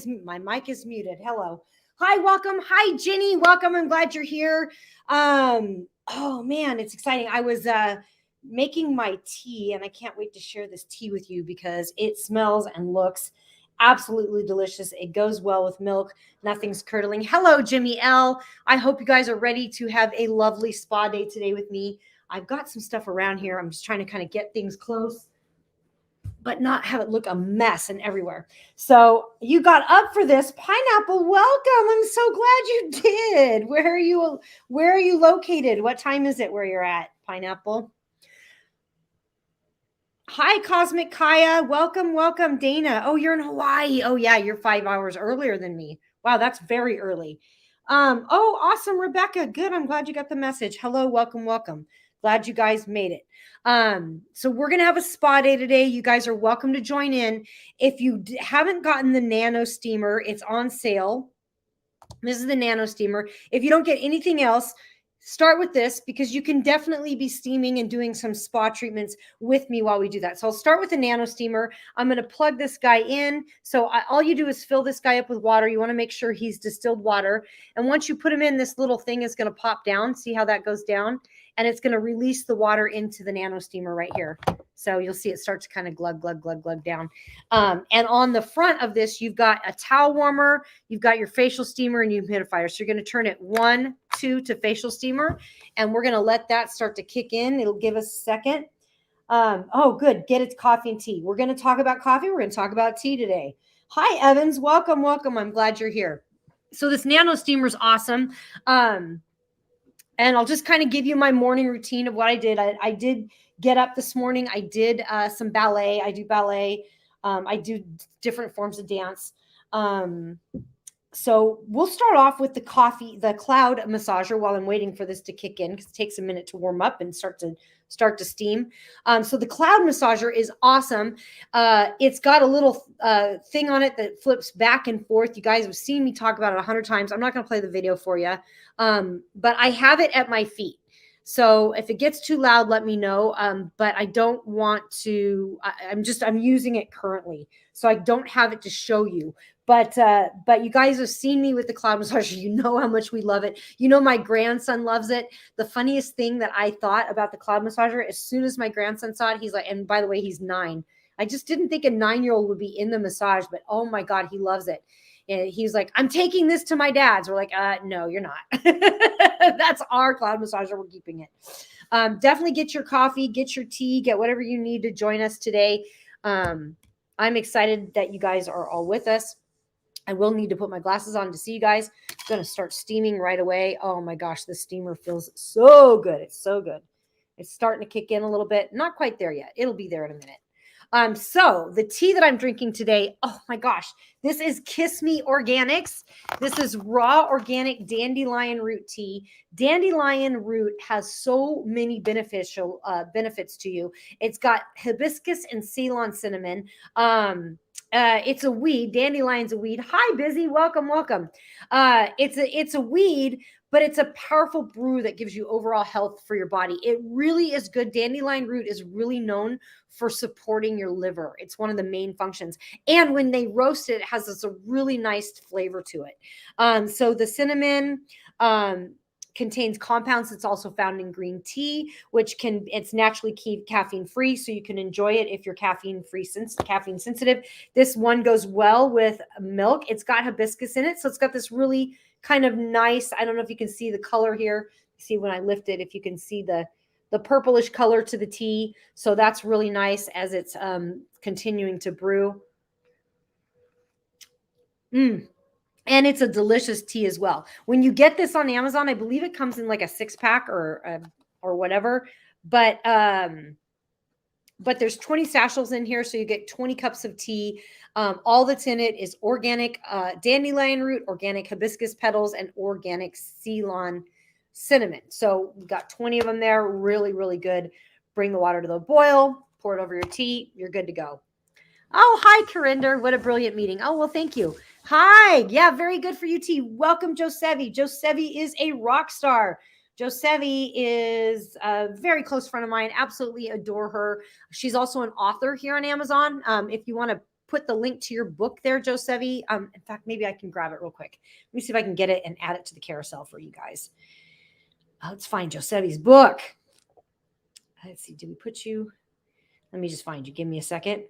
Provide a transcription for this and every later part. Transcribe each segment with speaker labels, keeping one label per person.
Speaker 1: mic is muted. Hello. Hi, welcome. Hi, Ginny. Welcome. I'm glad you're here. Oh man, it's exciting. I was making my tea, and I can't wait to share this tea with you because it smells and looks absolutely delicious. It goes well with milk. Nothing's curdling. Hello, Jimmy L. I hope you guys are ready to have a lovely spa day today with me. I've got some stuff around here. I'm just trying to kind of get things close, but not have it look a mess and everywhere. So you got up for this. Pineapple, welcome. I'm so glad you did. Where are you located? What time is it where you're at, Pineapple? Hi, Cosmic Kaya. Welcome, welcome, Dana. Oh, you're in Hawaii. Oh, yeah, you're 5 hours earlier than me. Wow, that's very early. Oh, awesome, Rebecca. Good. I'm glad you got the message. Hello, welcome, welcome. Glad you guys made it. So we're going to have a spa day today. You guys are welcome to join in. If you haven't gotten the Nano Steamer, it's on sale. This is the Nano Steamer. If you don't get anything else, start with this because you can definitely be steaming and doing some spa treatments with me while we do that. So I'll start with the Nano Steamer. I'm going to plug this guy in. So all you do is fill this guy up with water. You want to make sure he's distilled water. And once you put him in, this little thing is going to pop down. See how that goes down? And it's going to release the water into the Nano Steamer right here. So you'll see it start to kind of glug, glug, glug, glug down. And on the front of this, you've got a towel warmer, you've got your facial steamer and humidifier. So you're going to turn it 1, 2 to facial steamer. And we're going to let that start to kick in. It'll give us a second. Oh, good. Get it coffee and tea. We're going to talk about coffee. We're going to talk about tea today. Hi, Evans. Welcome, welcome. I'm glad you're here. So this Nano Steamer is awesome. And I'll just kind of give you my morning routine of what I did. I did get up this morning. I did some ballet. I do ballet. I do different forms of dance. So we'll start off with the cloud massager while I'm waiting for this to kick in because it takes a minute to warm up and start to steam. So the cloud massager is awesome. It's got a little thing on it that flips back and forth. You guys have seen me talk about it 100 times. I'm not going to play the video for you. But I have it at my feet. So if it gets too loud, let me know. But I don't want to, I'm using it currently. So I don't have it to show you. But you guys have seen me with the cloud massager. You know how much we love it. You know, my grandson loves it. The funniest thing that I thought about the cloud massager, as soon as my grandson saw it, he's like, and by the way, he's 9. I just didn't think a 9-year-old would be in the massage, but oh my God, he loves it. And he's like, I'm taking this to my dad's. We're like, no, you're not. That's our cloud massager. We're keeping it. Definitely get your coffee, get your tea, get whatever you need to join us today. I'm excited that you guys are all with us. I will need to put my glasses on to see you guys. I'm going to start steaming right away. Oh my gosh, the steamer feels so good. It's so good. It's starting to kick in a little bit. Not quite there yet. It'll be there in a minute. So the tea that I'm drinking today, oh my gosh, this is Kiss Me Organics. This is raw organic dandelion root tea. Dandelion root has so many beneficial benefits to you. It's got hibiscus and Ceylon cinnamon. It's a weed. Dandelion's a weed. Hi, Busy. Welcome, welcome. It's a weed, but it's a powerful brew that gives you overall health for your body. It really is good. Dandelion root is really known for supporting your liver. It's one of the main functions. And when they roast it, it has this a really nice flavor to it. So the cinnamon contains compounds that's also found in green tea, it's naturally caffeine free, so you can enjoy it if you're caffeine sensitive. This one goes well with milk. It's got hibiscus in it, so it's got this really kind of nice, I don't know if you can see the color here. See when I lift it, if you can see the purplish color to the tea. So that's really nice as it's continuing to brew. And it's a delicious tea as well. When you get this on Amazon, I believe it comes in like a 6-pack or whatever. But there's 20 sachets in here, so you get 20 cups of tea. All that's in it is organic dandelion root, organic hibiscus petals, and organic Ceylon cinnamon. So we got 20 of them there. Really, really good. Bring the water to the boil, pour it over your tea. You're good to go. Oh, hi, Carinder. What a brilliant meeting. Oh, well, thank you. Hi. Yeah, very good for you, T. Welcome, Josevi. Josevi is a rock star. Josevi is a very close friend of mine. Absolutely adore her. She's also an author here on Amazon. If you want to put the link to your book there, Josevi. In fact, maybe I can grab it real quick. Let me see if I can get it and add it to the carousel for you guys. Let's find Josevi's book. Let's see. Did we put you? Let me just find you. Give me a second.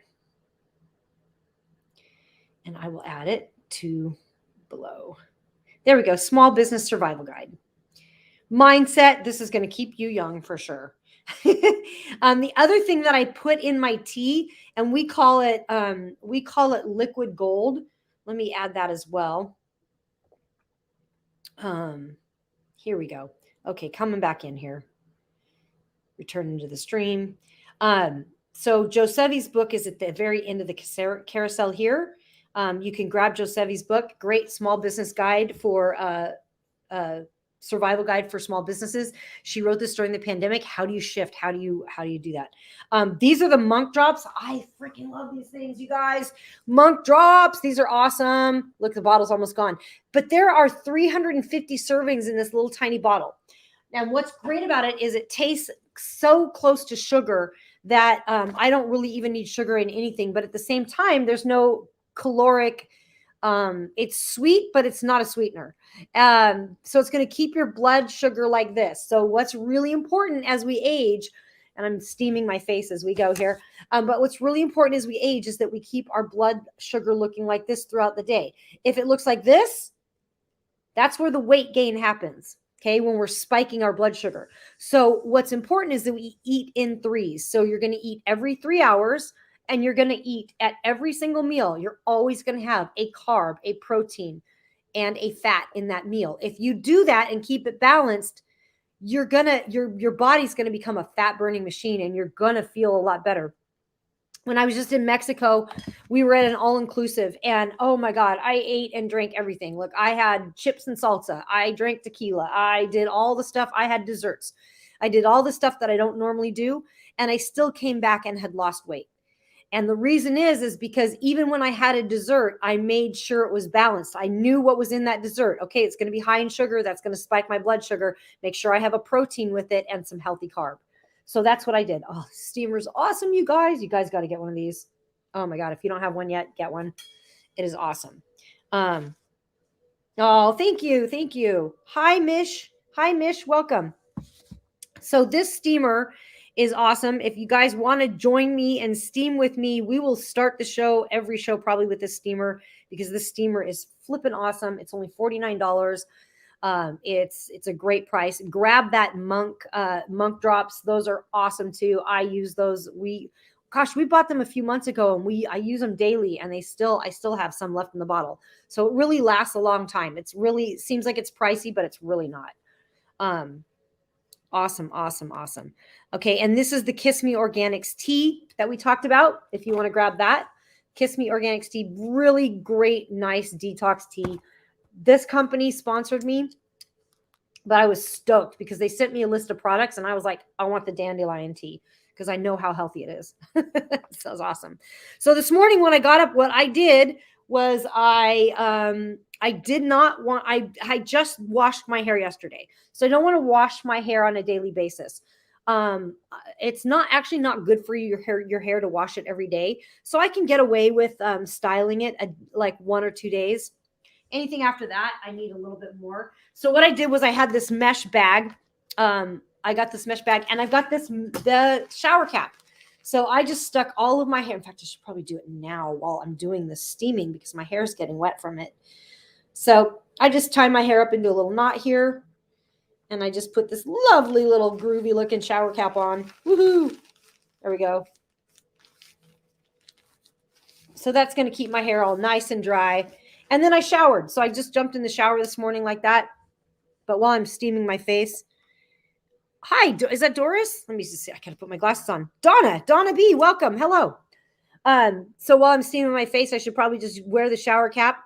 Speaker 1: And I will add it to below. There we go. Small Business Survival Guide. Mindset. This is going to keep you young for sure. The other thing that I put in my tea, and we call it liquid gold. Let me add that as well. Here we go. Okay, coming back in here. Returning to the stream. So Josevi's book is at the very end of the carousel here. You can grab Josevi's book. Great small business guide for survival guide for small businesses. She wrote this during the pandemic. How do you shift? How do you do that? These are the monk drops. I freaking love these things, you guys. Monk drops. These are awesome. Look, the bottle's almost gone. But there are 350 servings in this little tiny bottle. And what's great about it is it tastes so close to sugar that I don't really even need sugar in anything. But at the same time, there's no caloric. It's sweet, but it's not a sweetener. So it's going to keep your blood sugar like this. So what's really important as we age, and I'm steaming my face as we go here, but what's really important as we age is that we keep our blood sugar looking like this throughout the day. If it looks like this, that's where the weight gain happens. Okay, when we're spiking our blood sugar. So what's important is that we eat in threes. So you're going to eat every 3 hours, and you're going to eat at every single meal. You're always going to have a carb, a protein, and a fat in that meal. If you do that and keep it balanced, your body's going to become a fat burning machine, and you're going to feel a lot better. When I was just in Mexico, we were at an all-inclusive, and oh my God, I ate and drank everything. Look, I had chips and salsa. I drank tequila. I did all the stuff. I had desserts. I did all the stuff that I don't normally do, and I still came back and had lost weight. And the reason is because even when I had a dessert, I made sure it was balanced. I knew what was in that dessert. Okay, it's going to be high in sugar. That's going to spike my blood sugar. Make sure I have a protein with it and some healthy carb. So that's what I did. Oh, steamer's awesome, you guys. You guys got to get one of these. Oh my God, if you don't have one yet, get one. It is awesome. Oh, thank you. Thank you. Hi, Mish. Hi, Mish. Welcome. So this steamer is awesome. If you guys want to join me and steam with me, we will start the show, every show probably with this steamer, because this steamer is flipping awesome. It's only $49. It's a great price. Grab that monk drops. Those are awesome too. I use those. We bought them a few months ago, and I use them daily, and I still have some left in the bottle. So it really lasts a long time. It's really seems like it's pricey, but it's really not. Awesome. Okay. And this is the Kiss Me Organics tea that we talked about. If you want to grab that, Kiss Me Organics tea, really great, nice detox tea. This company sponsored me, but I was stoked because they sent me a list of products, and I was like, I want the Dandelion tea because I know how healthy it is. So it's awesome. So this morning when I got up, what I did was I just washed my hair yesterday. So I don't want to wash my hair on a daily basis. It's not good for your hair to wash it every day. So I can get away with styling it like 1 or 2 days. Anything after that, I need a little bit more. So what I did was I had this mesh bag. I got this mesh bag, and I've got the shower cap. So I just stuck all of my hair. In fact, I should probably do it now while I'm doing this steaming because my hair is getting wet from it. So I just tie my hair up into a little knot here, and I just put this lovely little groovy looking shower cap on. Woohoo! There we go. So that's going to keep my hair all nice and dry. And then I showered. So I just jumped in the shower this morning like that. But while I'm steaming my face. Hi, is that Doris? Let me just see. I got to put my glasses on. Donna B, welcome. Hello. So while I'm steaming my face, I should probably just wear the shower cap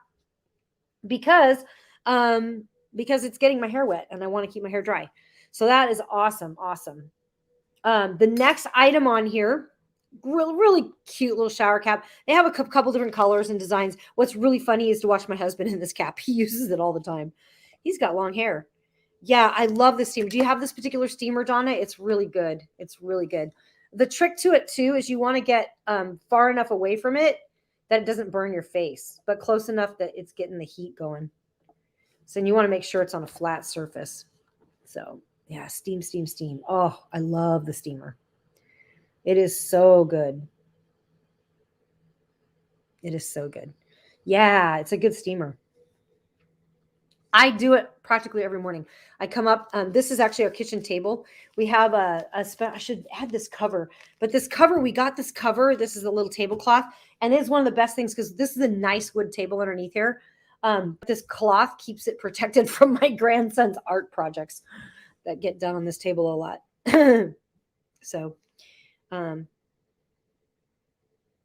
Speaker 1: because it's getting my hair wet and I want to keep my hair dry. So that is awesome. The next item on here, really cute little shower cap. They have a couple different colors and designs. What's really funny is to watch my husband in this cap. He uses it all the time. He's got long hair. Yeah, I love this steamer. Do you have this particular steamer, Donna? It's really good. The trick to it too is you want to get far enough away from it that it doesn't burn your face, but close enough that it's getting the heat going. So you want to make sure it's on a flat surface. So yeah, steam, steam, steam. Oh, I love the steamer. It is so good. It is so good. Yeah, it's a good steamer. I do it practically every morning. I come up. This is actually our kitchen table. We have I should add this cover, but this cover, we got this cover. This is a little tablecloth, and it's one of the best things because this is a nice wood table underneath here. This cloth keeps it protected from my grandson's art projects that get done on this table a lot. So,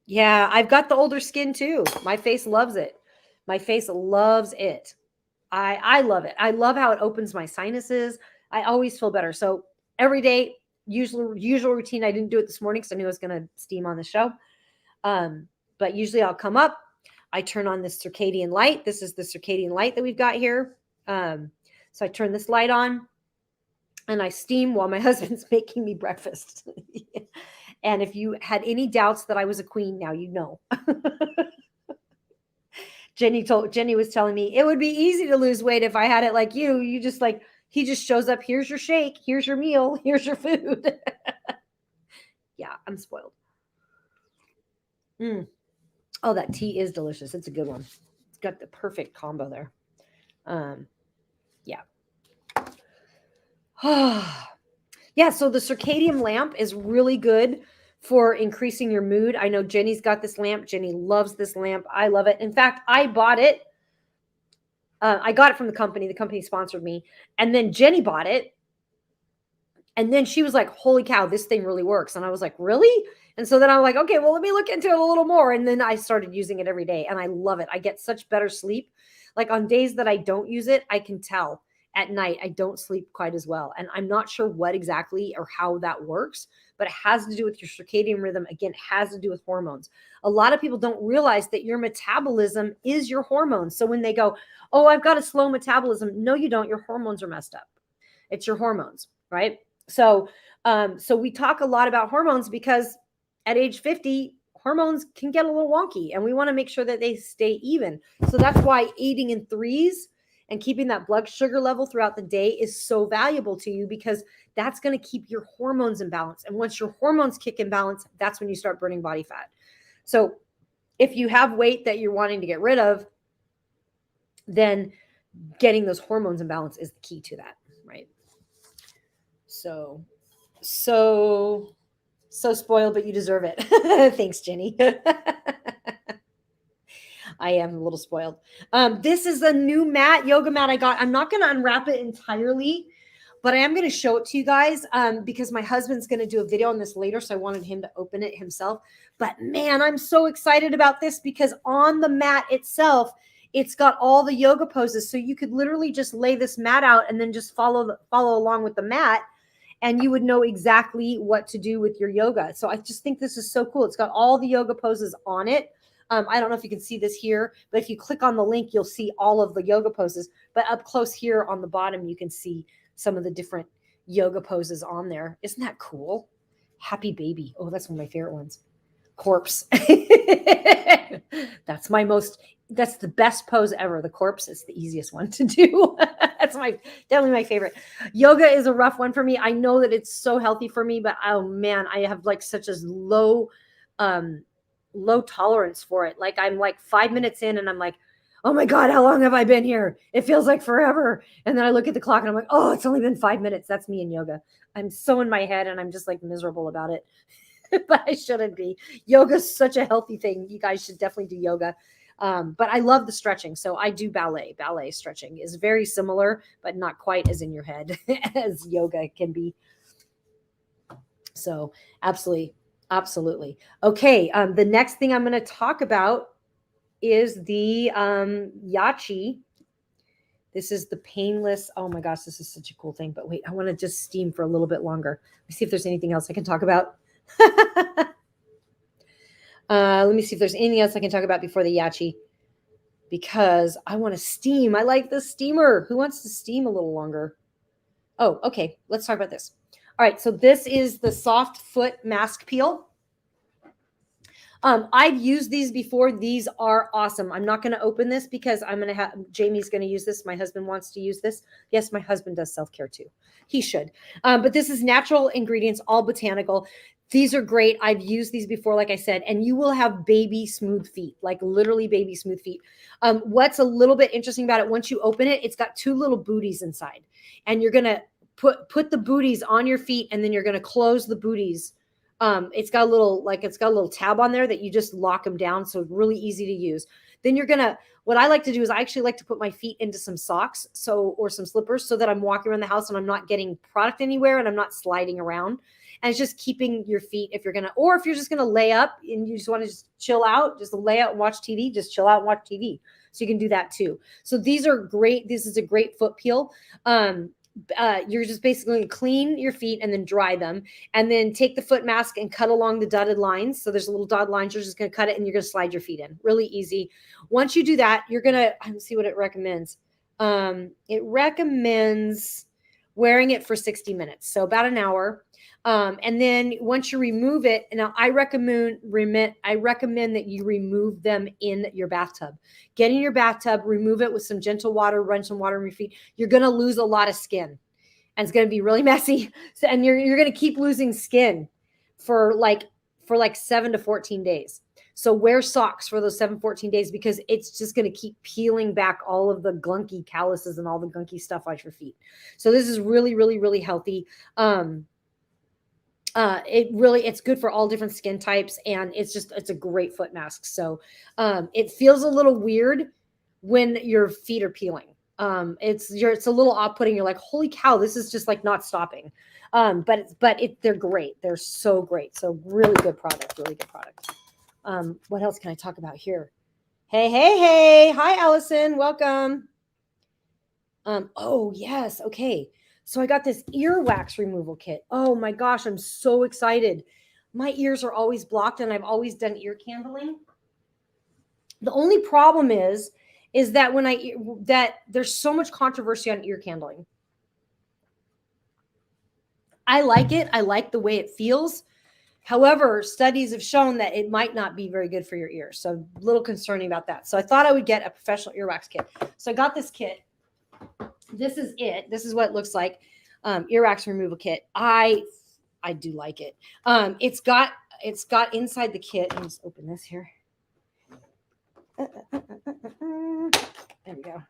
Speaker 1: yeah, I've got the older skin too. My face loves it. My face loves it. I love it. I love how it opens my sinuses. I always feel better. So every day, usual routine. I didn't do it this morning because I knew I was going to steam on the show. But usually I'll come up. I turn on this circadian light. This is the circadian light that we've got here. So I turn this light on and I steam while my husband's making me breakfast. And if you had any doubts that I was a queen, now you know. Jenny was telling me it would be easy to lose weight if I had it like you. You just like, he just shows up. Here's your shake. Here's your meal. Here's your food. Yeah, I'm spoiled. Oh, that tea is delicious. It's a good one. It's got the perfect combo there. Yeah. Yeah, so the circadian lamp is really good for increasing your mood. I know Jenny's got this lamp. Jenny loves this lamp. I love it. In fact, I bought it. I got it from the company. The company sponsored me. And then Jenny bought it. And then she was like, holy cow, this thing really works. And I was like, really? And so then I'm like, okay, well, let me look into it a little more. And then I started using it every day. And I love it. I get such better sleep. Like on days that I don't use it, I can tell at night I don't sleep quite as well. And I'm not sure what exactly or how that works, but it has to do with your circadian rhythm. Again, it has to do with hormones. A lot of people don't realize that your metabolism is your hormones. So when they go, oh, I've got a slow metabolism. No, you don't. Your hormones are messed up. It's your hormones, right? So we talk a lot about hormones because at age 50, hormones can get a little wonky and we want to make sure that they stay even. So that's why eating in threes and keeping that blood sugar level throughout the day is so valuable to you because that's going to keep your hormones in balance. And once your hormones kick in balance, that's when you start burning body fat. So if you have weight that you're wanting to get rid of, then getting those hormones in balance is the key to that, right? So spoiled, but you deserve it. Thanks, Jenny. I am a little spoiled. This is a new mat, yoga mat I got. I'm not going to unwrap it entirely, but I am going to show it to you guys because my husband's going to do a video on this later, so I wanted him to open it himself. But man, I'm so excited about this because on the mat itself, it's got all the yoga poses. So you could literally just lay this mat out and then just follow along with the mat. And you would know exactly what to do with your yoga. So I just think this is so cool. It's got all the yoga poses on it. I don't know if you can see this here, but if you click on the link, you'll see all of the yoga poses. But up close here on the bottom, you can see some of the different yoga poses on there. Isn't that cool? Happy baby. Oh, that's one of my favorite ones. Corpse. That's the best pose ever. The corpse is the easiest one to do. That's definitely my favorite. Yoga is a rough one for me. I know that it's so healthy for me, but oh man, I have like such a low tolerance for it. Like I'm like 5 minutes in and I'm like, oh my God, how long have I been here? It feels like forever. And then I look at the clock and I'm like, oh, it's only been 5 minutes. That's me in yoga. I'm so in my head and I'm just like miserable about it. But I shouldn't be. Yoga is such a healthy thing. You guys should definitely do yoga. But I love the stretching. So I do ballet. Ballet stretching is very similar, but not quite as in your head as yoga can be. So absolutely. Absolutely. Okay. The next thing I'm going to talk about is the Yachi. This is the Painless. Oh my gosh, this is such a cool thing. But wait, I want to just steam for a little bit longer. Let me see if there's anything else I can talk about. Let me see if there's anything else I can talk about before the Yachi, because I want to steam. I like the steamer. Who wants to steam a little longer? Oh, okay. Let's talk about this. All right. So this is the soft foot mask peel. I've used these before. These are awesome. I'm not going to open this because I'm going to have Jamie's going to use this. My husband wants to use this. Yes, my husband does self-care too. He should. But this is natural ingredients, all botanical. These are great. I've used these before, like I said, and you will have baby smooth feet, like literally baby smooth feet. What's a little bit interesting about it, once you open it, it's got two little booties inside, and you're going to put the booties on your feet, and then you're going to close the booties. It's got a little tab on there that you just lock them down. So it's really easy to use. Then what I like to do is I actually like to put my feet into some socks, or some slippers, so that I'm walking around the house and I'm not getting product anywhere and I'm not sliding around. And it's just keeping your feet, if you're just going to lay up and you just want to just chill out, just lay out and watch TV, just chill out and watch TV. So you can do that too. So these are great. This is a great foot peel. You're just basically going to clean your feet and then dry them, and then take the foot mask and cut along the dotted lines. So there's a little dotted lines. You're just going to cut it and you're going to slide your feet in. Really easy. Once you do that, you're going to see what it recommends. It recommends wearing it for 60 minutes. So about an hour. And then once you remove it, now I recommend that you remove them in your bathtub. Get in your bathtub, remove it with some gentle water, run some water on your feet. You're going to lose a lot of skin, and it's going to be really messy. So, and you're going to keep losing skin for like 7 to 14 days. So wear socks for those 14 days, because it's just going to keep peeling back all of the gunky calluses and all the gunky stuff off your feet. So this is really, really, really healthy. It's good for all different skin types, and it's a great foot mask. So it feels a little weird when your feet are peeling. It's a little off-putting. You're like, holy cow, this is just like not stopping. But they're great. They're so great. So really good product. What else can I talk about here? Hey. Hi, Allison. Welcome. Oh yes. Okay. So I got this earwax removal kit. Oh my gosh, I'm so excited. My ears are always blocked, and I've always done ear candling. The only problem is that there's so much controversy on ear candling. I like it. I like the way it feels. However, studies have shown that it might not be very good for your ears. So a little concerning about that. So I thought I would get a professional earwax kit. So I got this kit. This is it. This is what it looks like. Earwax Removal Kit. I do like it. It's got inside the kit. Let me just open this here. There we go.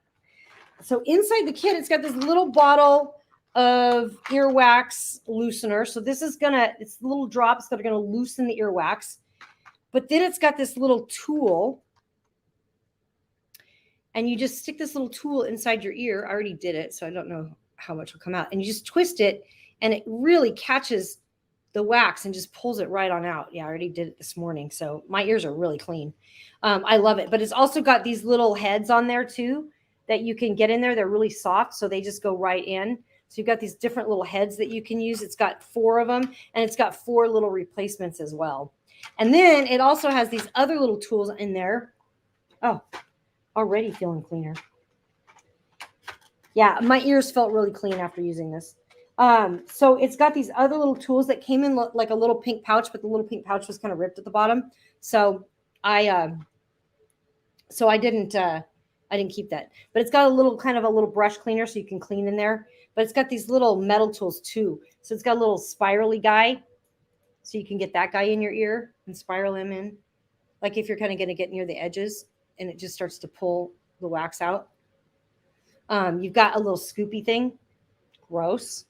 Speaker 1: So inside the kit, it's got this little bottle of Earwax Loosener. So this is it's little drops that are gonna loosen the earwax. But then it's got this little tool. And you just stick this little tool inside your ear. I already did it, so I don't know how much will come out. And you just twist it, and it really catches the wax and just pulls it right on out. Yeah, I already did it this morning, so my ears are really clean. I love it. But it's also got these little heads on there too that you can get in there. They're really soft, so they just go right in. So you've got these different little heads that you can use. It's got 4 of them, and it's got 4 little replacements as well. And then it also has these other little tools in there. Oh, already feeling cleaner. Yeah, my ears felt really clean after using this. So it's got these other little tools that came in like a little pink pouch, but the little pink pouch was kind of ripped at the bottom. So I didn't keep that. But it's got a little brush cleaner so you can clean in there. But it's got these little metal tools too. So it's got a little spirally guy, so you can get that guy in your ear and spiral him in. Like if you're kind of going to get near the edges, and it just starts to pull the wax out. You've got a little scoopy thing. Gross.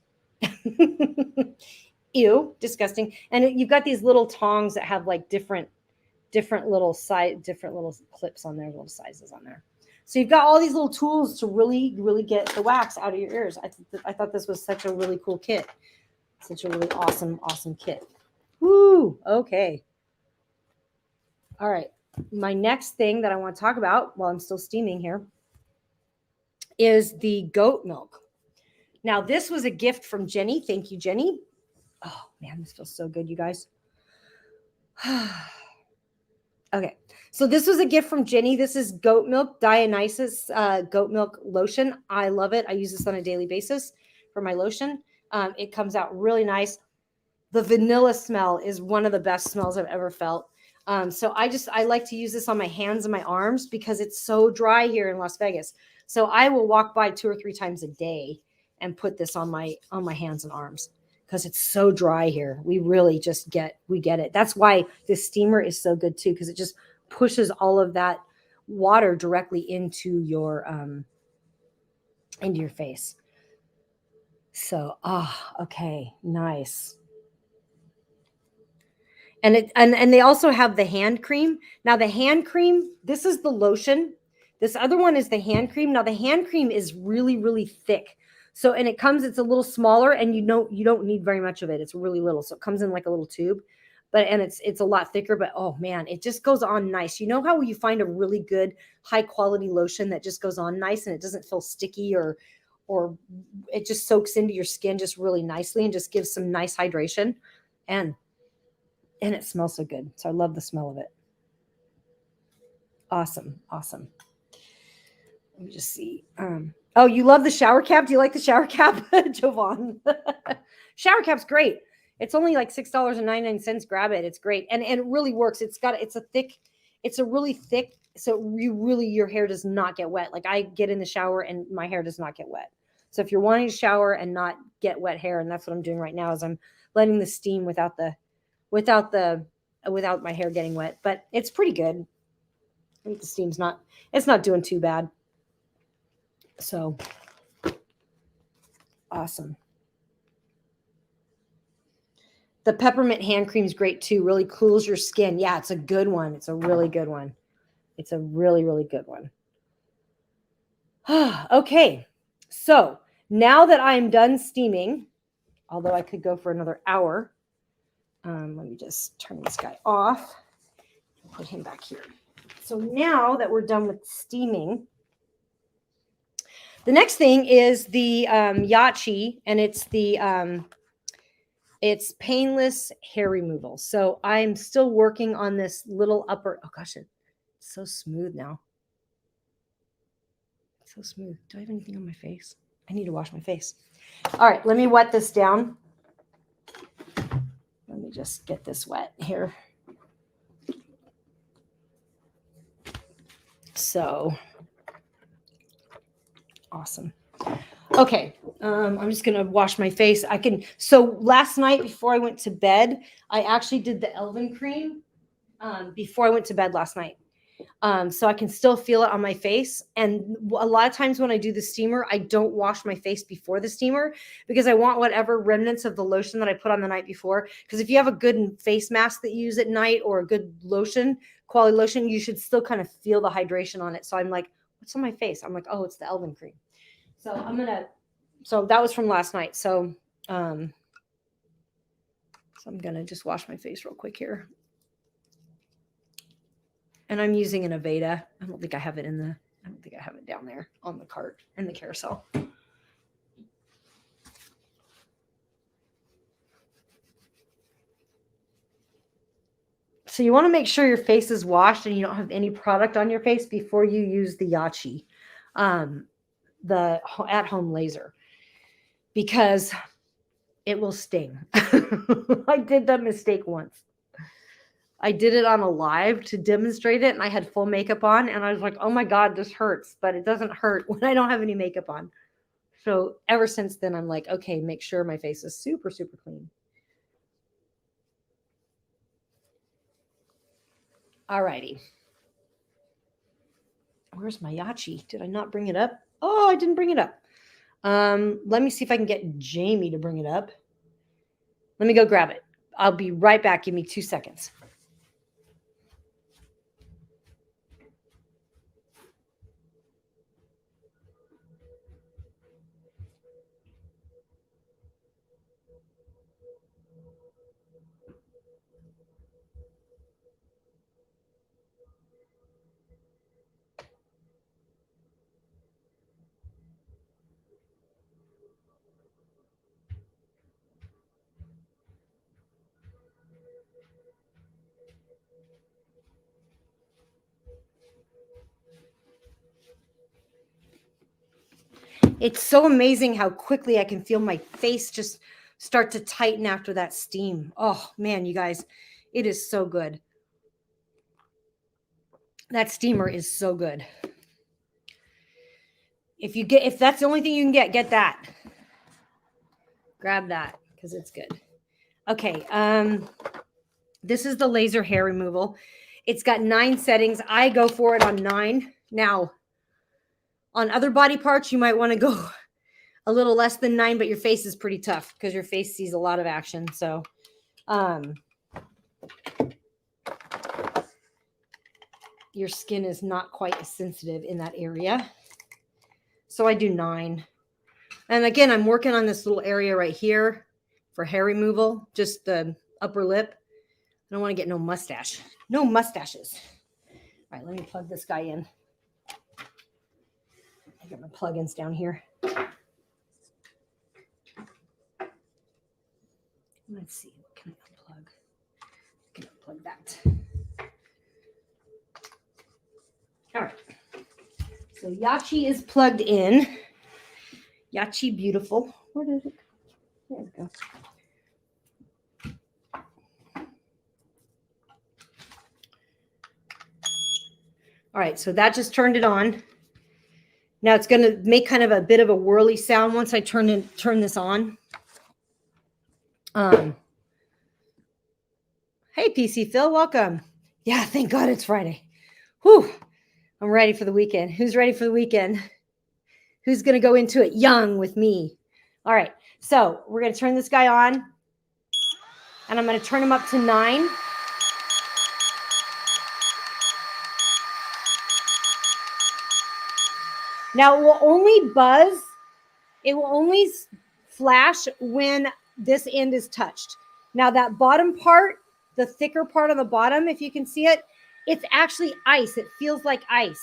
Speaker 1: Ew, disgusting. And you've got these little tongs that have like different little clips on there, little sizes on there. So you've got all these little tools to really, really get the wax out of your ears. I thought this was such a really cool kit. Such a really awesome, awesome kit. Woo, okay. All right. My next thing that I want to talk about while I'm still steaming here is the goat milk. Now, this was a gift from Jenny. Thank you, Jenny. Oh, man, this feels so good, you guys. Okay, so this was a gift from Jenny. This is goat milk, Dionysus goat milk lotion. I love it. I use this on a daily basis for my lotion. It comes out really nice. The vanilla smell is one of the best smells I've ever felt. So I like to use this on my hands and my arms because it's so dry here in Las Vegas. So I will walk by 2 or 3 times a day and put this on my hands and arms because it's so dry here. We really just get it. That's why this steamer is so good too, because it just pushes all of that water directly into your face. So, okay, nice. And they also have the hand cream. Now the hand cream, this is the lotion. This other one is the hand cream. Now the hand cream is really, really thick. So, and it's a little smaller, and you don't need very much of it. It's really little. So it comes in like a little tube, and it's a lot thicker, but oh man, it just goes on nice. You know how you find a really good high quality lotion that just goes on nice and it doesn't feel sticky or it just soaks into your skin just really nicely and just gives some nice hydration. And it smells so good. So I love the smell of it. Awesome. Awesome. Let me just see. Oh, you love the shower cap? Do you like the shower cap, Jovan? Shower cap's great. It's only like $6.99. Grab it. It's great. And it really works. It's a really thick, so your hair does not get wet. Like I get in the shower and my hair does not get wet. So if you're wanting to shower and not get wet hair, and that's what I'm doing right now, is I'm letting the steam without my hair getting wet, but it's pretty good. I think the steam's it's not doing too bad. So awesome. The peppermint hand cream is great too. Really cools your skin. Yeah, it's a good one. It's a really good one. It's a really, really good one. Okay. So now that I'm done steaming, although I could go for another hour, let me just turn this guy off and put him back here. So now that we're done with steaming, the next thing is the Yachi, and it's painless hair removal. So I'm still working on this little upper. Oh gosh, it's so smooth now. It's so smooth. Do I have anything on my face? I need to wash my face. All right, let me wet this down. Let me just get this wet here. So awesome. Okay, I'm just gonna wash my face. So last night before I went to bed, I actually did the Elven Cream before I went to bed last night. So I can still feel it on my face. And a lot of times when I do the steamer, I don't wash my face before the steamer because I want whatever remnants of the lotion that I put on the night before. Because if you have a good face mask that you use at night or a good lotion, quality lotion, you should still kind of feel the hydration on it. So I'm like, what's on my face? I'm like, oh, it's the Elven Cream. So that was from last night. So I'm going to just wash my face real quick here. And I'm using an Aveda. I don't think I have it down there on the cart in the carousel. So you want to make sure your face is washed and you don't have any product on your face before you use the Yachi, the at-home laser, because it will sting. I did that mistake once. I did it on a live to demonstrate it, and I had full makeup on, and I was like, oh my God, this hurts, but it doesn't hurt when I don't have any makeup on. So ever since then, I'm like, okay, make sure my face is super, super clean. All righty. Where's my Yachi? Did I not bring it up? Oh, I didn't bring it up. Let me see if I can get Jamie to bring it up. Let me go grab it. I'll be right back. Give me 2 seconds. It's so amazing how quickly I can feel my face just start to tighten after that steam. Oh man, you guys, it is so good. That steamer is so good. If that's the only thing you can get that. Grab that because it's good. Okay. This is the laser hair removal. It's got 9 settings. I go for it on 9. Now, on other body parts, you might want to go a little less than 9, but your face is pretty tough because your face sees a lot of action. So, your skin is not quite as sensitive in that area. So I do 9. And again, I'm working on this little area right here for hair removal, just the upper lip. I don't want to get no mustache. No mustaches. All right, let me plug this guy in. I got my plugins down here. Let's see. What can I unplug? I can unplug that. All right. So Yachi is plugged in. Yachi beautiful. Where did it go? There we go. All right, so that just turned it on. Now it's going to make kind of a bit of a whirly sound once I turn this on. Hey, PC Phil, welcome. Yeah, thank God it's Friday. Whew, I'm ready for the weekend. Who's ready for the weekend? Who's going to go into it young with me? All right, so we're going to turn this guy on, and I'm going to turn him up to 9. Now, it will only buzz. It will only flash when this end is touched. Now, that bottom part, the thicker part on the bottom, if you can see it, it's actually ice. It feels like ice.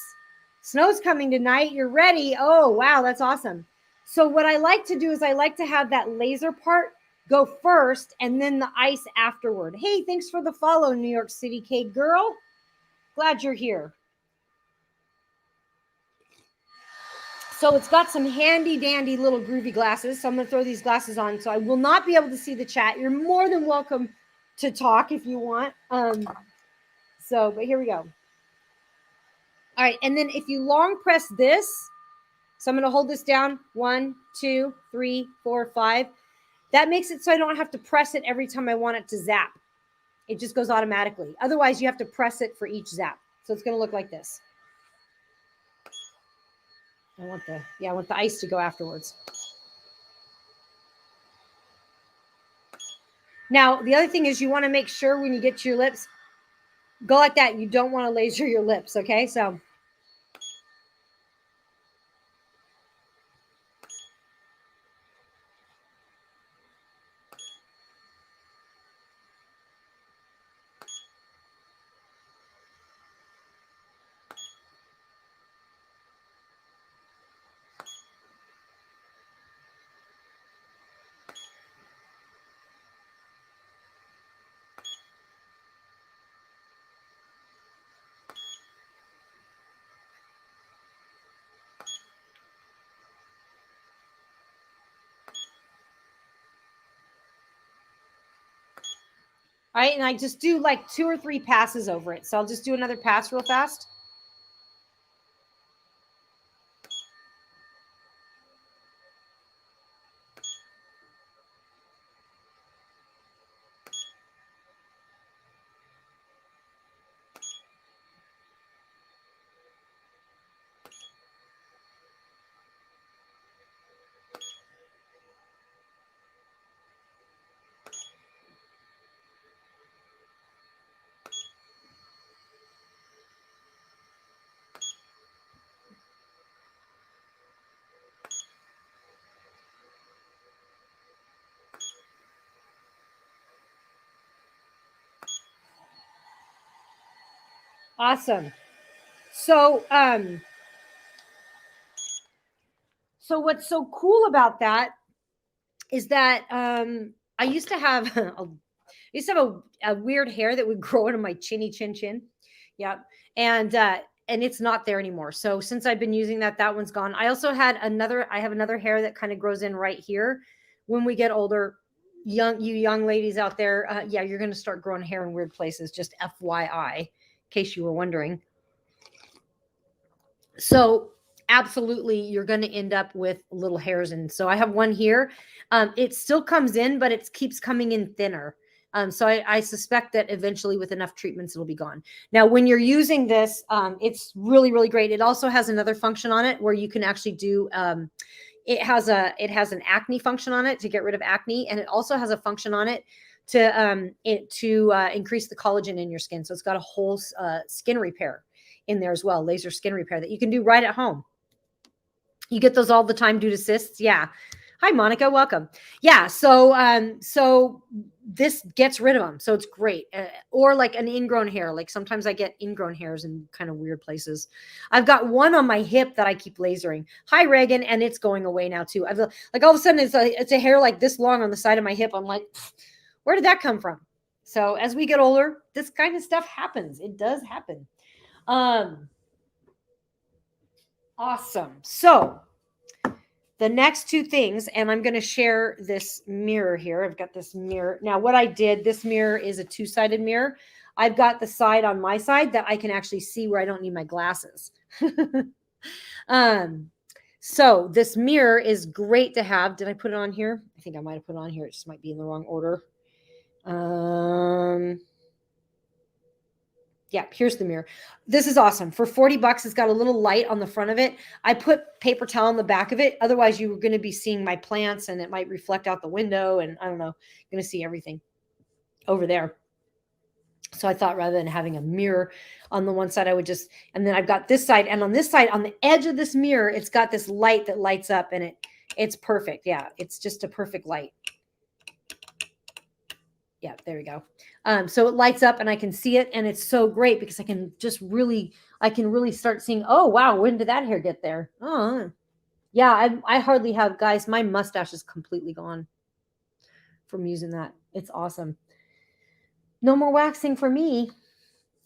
Speaker 1: Snow's coming tonight. You're ready. Oh, wow, that's awesome. So what I like to do is I like to have that laser part go first and then the ice afterward. Hey, thanks for the follow, New York City K girl. Glad you're here. So it's got some handy dandy little groovy glasses. So I'm going to throw these glasses on. So I will not be able to see the chat. You're more than welcome to talk if you want. But here we go. All right. And then if you long press this, so I'm going to hold this down. 1, 2, 3, 4, 5. That makes it so I don't have to press it every time I want it to zap. It just goes automatically. Otherwise, you have to press it for each zap. So it's going to look like this. I want the ice to go afterwards. Now, the other thing is you want to make sure when you get to your lips, go like that. You don't want to laser your lips, okay? So all right, and I just do like 2 or 3 passes over it. So I'll just do another pass real fast. Awesome. So, so what's so cool about that is that I used to have a weird hair that would grow into my chin. Yeah. And it's not there anymore. So since I've been using that, that one's gone. I also had I have another hair that kind of grows in right here. When we get older, young ladies out there, yeah, you're going to start growing hair in weird places. Just FYI, in case you were wondering. So absolutely, you're going to end up with little hairs. And so I have one here. It still comes in, but it keeps coming in thinner. So I suspect that eventually with enough treatments, it'll be gone. Now, when you're using this, it's really, really great. It also has another function on it where you can actually do, it has an acne function on it to get rid of acne. And it also has a function on it to increase the collagen in your skin. So it's got a whole skin repair in there as well, laser skin repair that you can do right at home. You get those all the time due to cysts. Yeah. Hi, Monica. Welcome. Yeah. So this gets rid of them. So it's great. Or like an ingrown hair. Like sometimes I get ingrown hairs in kind of weird places. I've got one on my hip that I keep lasering. Hi, Reagan. And it's going away now too. I've like all of a sudden it's a hair like this long on the side of my hip. I'm like, where did that come from? So as we get older, this kind of stuff happens. It does happen. Awesome. So the next two things, and I'm going to share this mirror here. I've got this mirror. Now, what I did, this mirror is a two-sided mirror. I've got the side on my side that I can actually see where I don't need my glasses. So this mirror is great to have. Did I put it on here? I think I might have put it on here. It just might be in the wrong order. Yeah, here's the mirror. This is awesome. For $40, it's got a little light on the front of it. I put paper towel on the back of it. Otherwise, you were going to be seeing my plants and it might reflect out the window. And I don't know, going to see everything over there. So I thought rather than having a mirror on the one side, I would just, and then I've got this side. And on this side, on the edge of this mirror, it's got this light that lights up and it's perfect. Yeah, it's just a perfect light. Yeah, there we go. So it lights up and I can see it. And it's so great because I can really start seeing, oh, wow, when did that hair get there? Oh, yeah, I hardly have, guys, my mustache is completely gone from using that. It's awesome. No more waxing for me.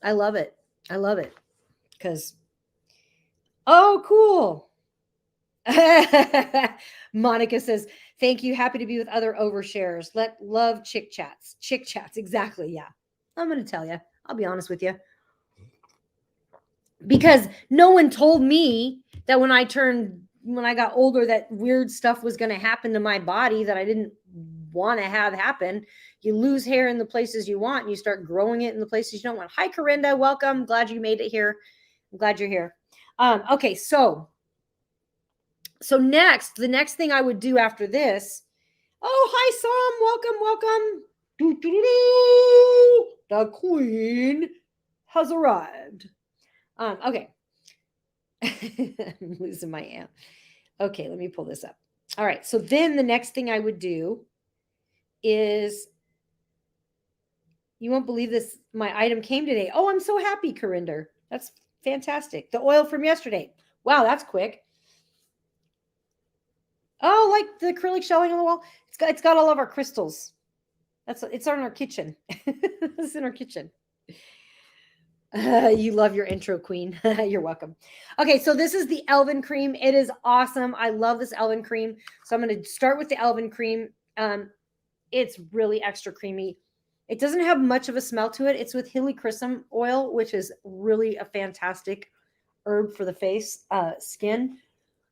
Speaker 1: I love it. I love it because, oh, cool. Monica says, thank you. Happy to be with other overshares. Love chick chats. Chick chats. Exactly. Yeah. I'm going to tell you. I'll be honest with you. Because no one told me that when I got older, that weird stuff was going to happen to my body that I didn't want to have happen. You lose hair in the places you want and you start growing it in the places you don't want. Hi, Corinda. Welcome. Glad you made it here. I'm glad you're here. Okay. So next, the next thing I would do after this. Oh, hi, Sam. Welcome. The queen has arrived. Okay. I'm losing my amp. Okay, let me pull this up. All right. So then the next thing I would do is, you won't believe this, my item came today. Oh, I'm so happy, Corinder. That's fantastic. The oil from yesterday. Wow, that's quick. Oh, like the acrylic shelling on the wall. It's got all of our crystals. It's in our kitchen. It's in our kitchen. You love your intro, Queen. You're welcome. Okay, so this is the Elven Cream. It is awesome. I love this Elven Cream. So I'm going to start with the Elven Cream. It's really extra creamy. It doesn't have much of a smell to it. It's with helichrysum oil, which is really a fantastic herb for the face, skin.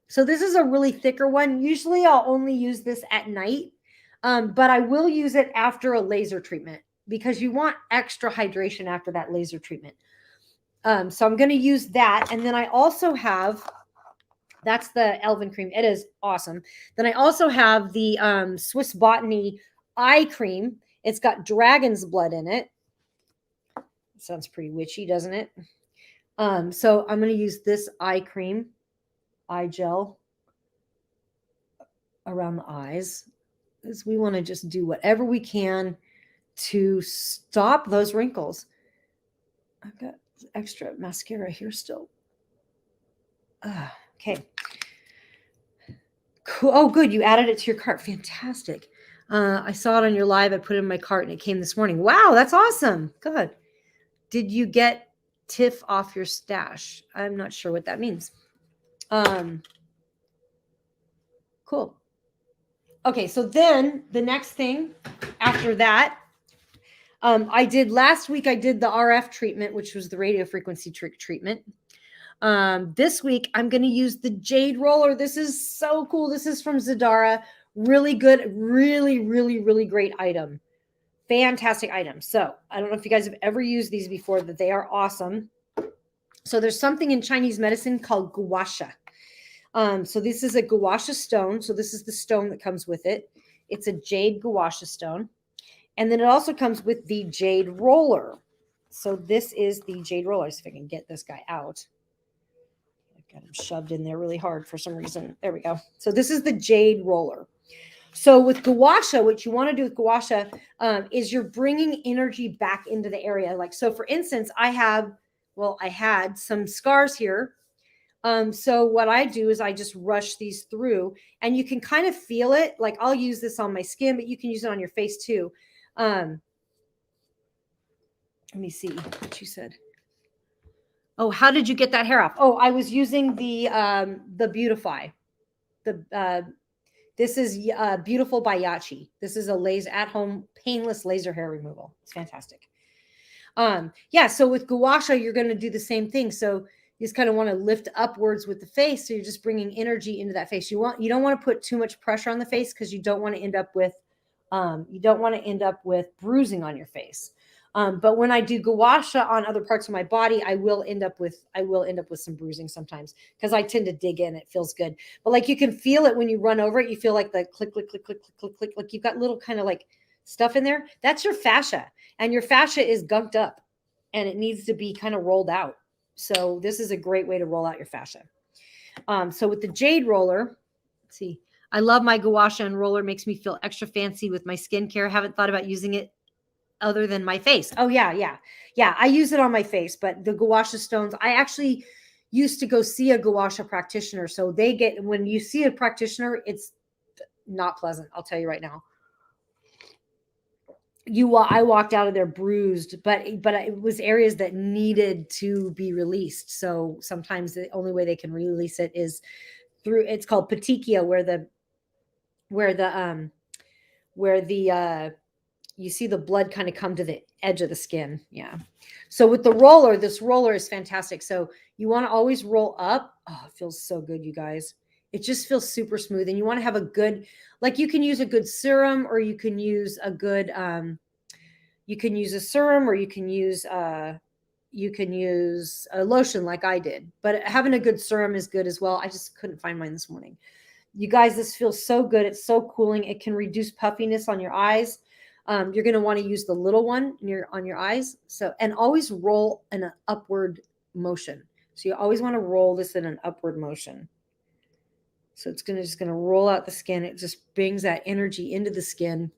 Speaker 1: So this is a really thicker one. Usually I'll only use this at night, but I will use it after a laser treatment because you want extra hydration after that laser treatment. So I'm going to use that. And then I also have, that's the Elven Cream. It is awesome. Then I also have the Swiss Botany eye cream. It's got dragon's blood in it. Sounds pretty witchy, doesn't it? So I'm going to use this eye cream, eye gel around the eyes, because we want to just do whatever we can to stop those wrinkles. I've got extra mascara here still. Okay. Cool. Oh, good. You added it to your cart. Fantastic. I saw it on your live. I put it in my cart and it came this morning. Wow, that's awesome. Good. Did you get TIFF off your stash? I'm not sure what that means. Cool. Okay, so then the next thing after that, last week I did the RF treatment, which was the radio frequency treatment. This week, I'm going to use the Jade Roller. This is so cool. This is from Zadara. Really good, really, really, really great item. Fantastic item. So I don't know if you guys have ever used these before, but they are awesome. So there's something in Chinese medicine called gua sha. So this is a gua sha stone. So this is the stone that comes with it. It's a jade gua sha stone. And then it also comes with the Jade Roller. So this is the Jade Roller. So if I can get this guy out. I've got him shoved in there really hard for some reason. There we go. So this is the Jade Roller. So with gua sha, what you want to do with gua sha is you're bringing energy back into the area. Like, so for instance, I had some scars here. So what I do is I just rush these through, and you can kind of feel it. Like, I'll use this on my skin, but you can use it on your face too. Let me see what you said. Oh, how did you get that hair off? Oh, I was using the Beautify. This is Beautiful by Yachi. This is a at-home painless laser hair removal. It's fantastic. Yeah, so with gua sha, you're going to do the same thing. So you just kind of want to lift upwards with the face. So you're just bringing energy into that face. You don't want to put too much pressure on the face, because you don't want to end up with bruising on your face. But when I do gua sha on other parts of my body, I will end up with some bruising sometimes, because I tend to dig in. It feels good, but like, you can feel it when you run over it. You feel like the click, click, click, click, click, click, click. Like, you've got little kind of like stuff in there. That's your fascia, and your fascia is gunked up, and it needs to be kind of rolled out. So this is a great way to roll out your fascia. So with the Jade Roller, let's see. I love my gua sha and roller. Makes me feel extra fancy with my skincare. Haven't thought about using it other than my face. Oh yeah. I use it on my face, but the gua sha stones, I actually used to go see a gua sha practitioner. So when you see a practitioner, it's not pleasant. I'll tell you right now. I walked out of there bruised, but it was areas that needed to be released. So sometimes the only way they can release it is through, it's called petechia, where you see the blood kind of come to the edge of the skin. Yeah. So with the roller, this roller is fantastic. So you want to always roll up. Oh, it feels so good, you guys. It just feels super smooth. And you want to have a good, like, you can use a good serum, or you can use a good, you can use a serum, or you can use a lotion like I did. But having a good serum is good as well. I just couldn't find mine this morning. You guys, this feels so good. It's so cooling. It can reduce puffiness on your eyes. You're going to want to use the little one on your eyes. So, and always roll in an upward motion. So you always want to roll this in an upward motion. So it's just going to roll out the skin. It just brings that energy into the skin.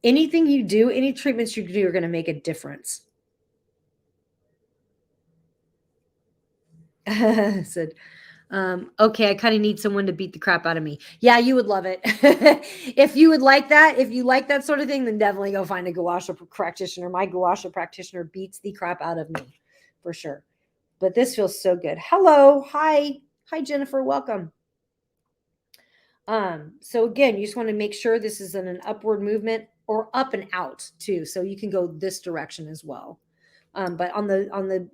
Speaker 1: Anything you do, any treatments you do are going to make a difference. Said, okay, I kind of need someone to beat the crap out of me. Yeah, you would love it. If you would like that, if you like that sort of thing, then definitely go find a gua sha practitioner. My gua sha practitioner beats the crap out of me, for sure. But this feels so good. Hello. Hi, Jennifer. Welcome. So again, you just want to make sure this is in an upward movement, or up and out too. So you can go this direction as well. But on the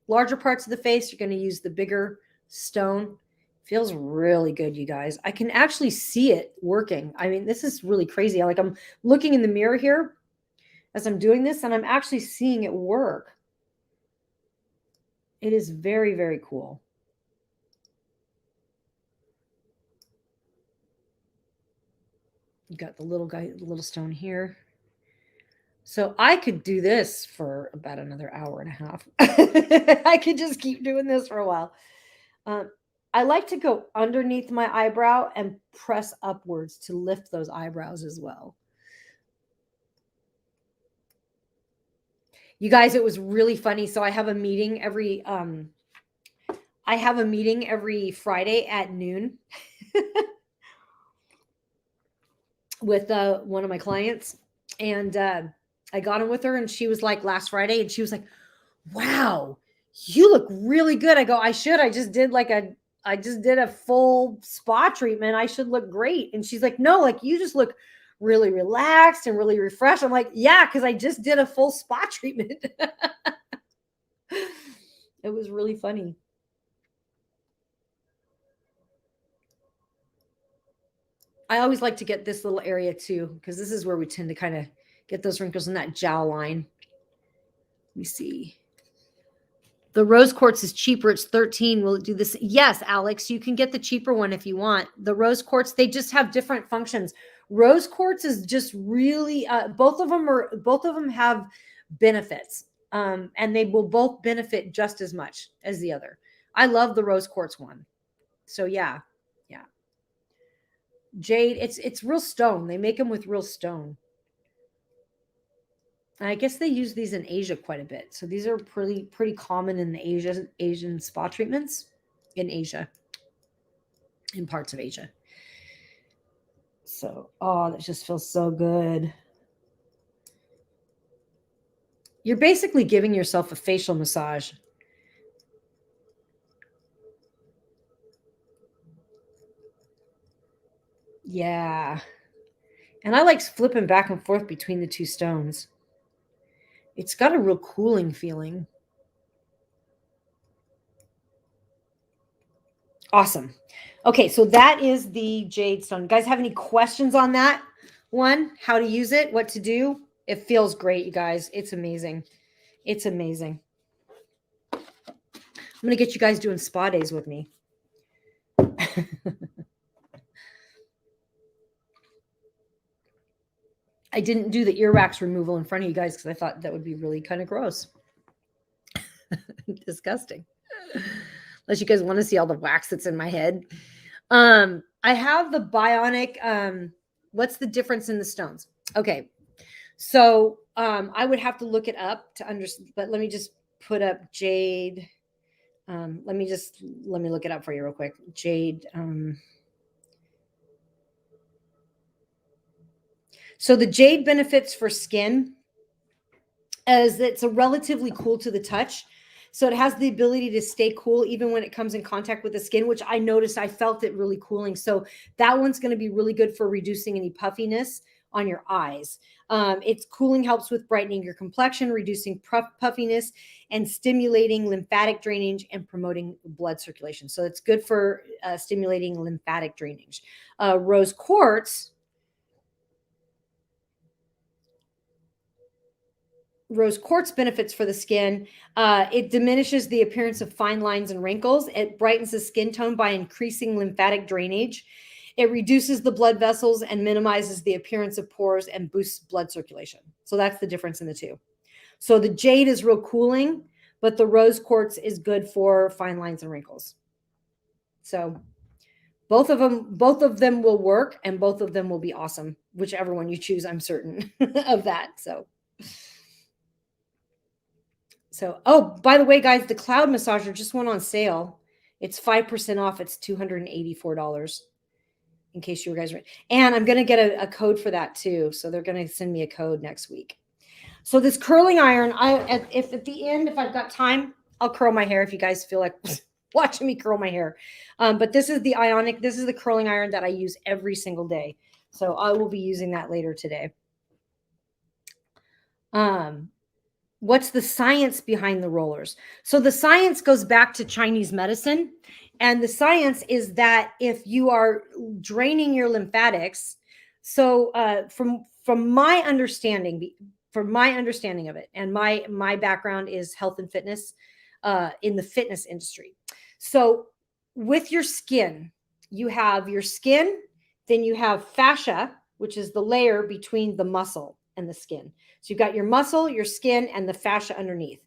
Speaker 1: larger parts of the face, you're going to use the bigger stone. Feels really good, you guys. I can actually see it working. I mean, this is really crazy. I'm looking in the mirror here as I'm doing this, and I'm actually seeing it work. It is very, very cool. You got the little stone here. So I could do this for about another hour and a half. I could just keep doing this for a while. I like to go underneath my eyebrow and press upwards to lift those eyebrows as well. You guys, it was really funny. So I have a meeting every Friday at noon with one of my clients, and I got on with her, and she was like, last Friday, and she was like, wow, you look really good. I go, I just did a full spa treatment. I should look great. And she's like, no, like, you just look really relaxed and really refreshed. I'm like, yeah, because I just did a full spa treatment. It was really funny. I always like to get this little area too, because this is where we tend to kind of get those wrinkles in that jowl line. Let me see. The rose quartz is cheaper. It's 13. Will it do this? Yes, Alex, you can get the cheaper one if you want. The rose quartz, they just have different functions. Rose quartz is just really both of them have benefits. And they will both benefit just as much as the other. I love the rose quartz one. So yeah. Yeah. Jade, it's real stone. They make them with real stone. I guess they use these in Asia quite a bit. So these are pretty common in the Asian spa treatments in Asia, in parts of Asia. So, oh, that just feels so good. You're basically giving yourself a facial massage. Yeah. And I like flipping back and forth between the two stones. It's got a real cooling feeling. Awesome. Okay, so that is the jade stone. You guys have any questions on that one? How to use it, what to do? It feels great, you guys. It's amazing. It's amazing. I'm going to get you guys doing spa days with me. I didn't do the earwax removal in front of you guys because I thought that would be really kind of gross. Disgusting. Unless you guys want to see all the wax that's in my head. I have the bionic. What's the difference in the stones? Okay. So I would have to look it up to understand, but let me just put up jade. Let me look it up for you real quick. Jade. So the jade benefits for skin as it's a relatively cool to the touch. So it has the ability to stay cool even when it comes in contact with the skin, which I noticed I felt it really cooling. So that one's going to be really good for reducing any puffiness on your eyes. Its cooling helps with brightening your complexion, reducing puffiness, and stimulating lymphatic drainage and promoting blood circulation. So it's good for stimulating lymphatic drainage. Rose quartz benefits for the skin. It diminishes the appearance of fine lines and wrinkles. It brightens the skin tone by increasing lymphatic drainage. It reduces the blood vessels and minimizes the appearance of pores and boosts blood circulation. So that's the difference in the two. So the jade is real cooling, but the rose quartz is good for fine lines and wrinkles. So both of them will work, and both of them will be awesome. Whichever one you choose, I'm certain of that. So, oh, by the way, guys, the cloud massager just went on sale. It's 5% off. It's $284 in case you guys are. And I'm going to get a code for that too. So they're going to send me a code next week. So this curling iron, if at the end, if I've got time, I'll curl my hair if you guys feel like watching me curl my hair. But this is the curling iron that I use every single day. So I will be using that later today. What's the science behind the rollers? So the science goes back to Chinese medicine. And the science is that if you are draining your lymphatics, so from my understanding of it, and my background is health and fitness in the fitness industry. So with your skin, you have your skin, then you have fascia, which is the layer between the muscle and the skin. So you've got your muscle, your skin, and the fascia underneath.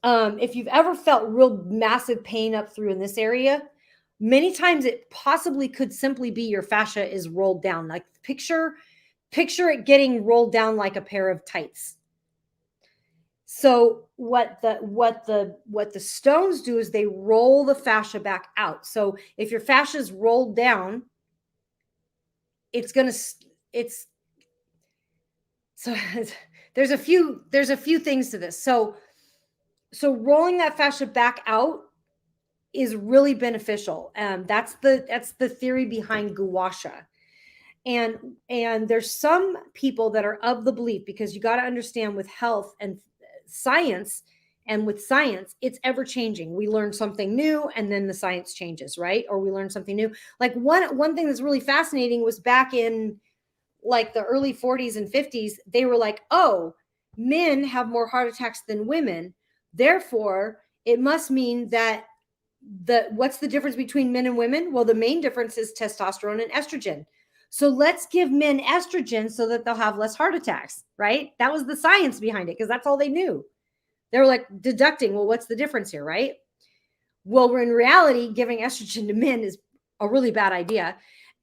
Speaker 1: If you've ever felt real massive pain up through in this area, many times it possibly could simply be your fascia is rolled down. Like picture it getting rolled down like a pair of tights. So what the stones do is they roll the fascia back out. So if your fascia is rolled down, so there's a few things to this. So rolling that fascia back out is really beneficial. That's the theory behind gua sha. And there's some people that are of the belief, because you got to understand with health and science And with science, it's ever changing. We learn something new and then the science changes, right? Or we learn something new. Like one thing that's really fascinating was back in like the early 40s and 50s, they were like, oh, men have more heart attacks than women. Therefore, it must mean that what's the difference between men and women? Well, the main difference is testosterone and estrogen. So let's give men estrogen so that they'll have less heart attacks, right? That was the science behind it because that's all they knew. They were like deducting, well, what's the difference here, right? Well, in reality, giving estrogen to men is a really bad idea.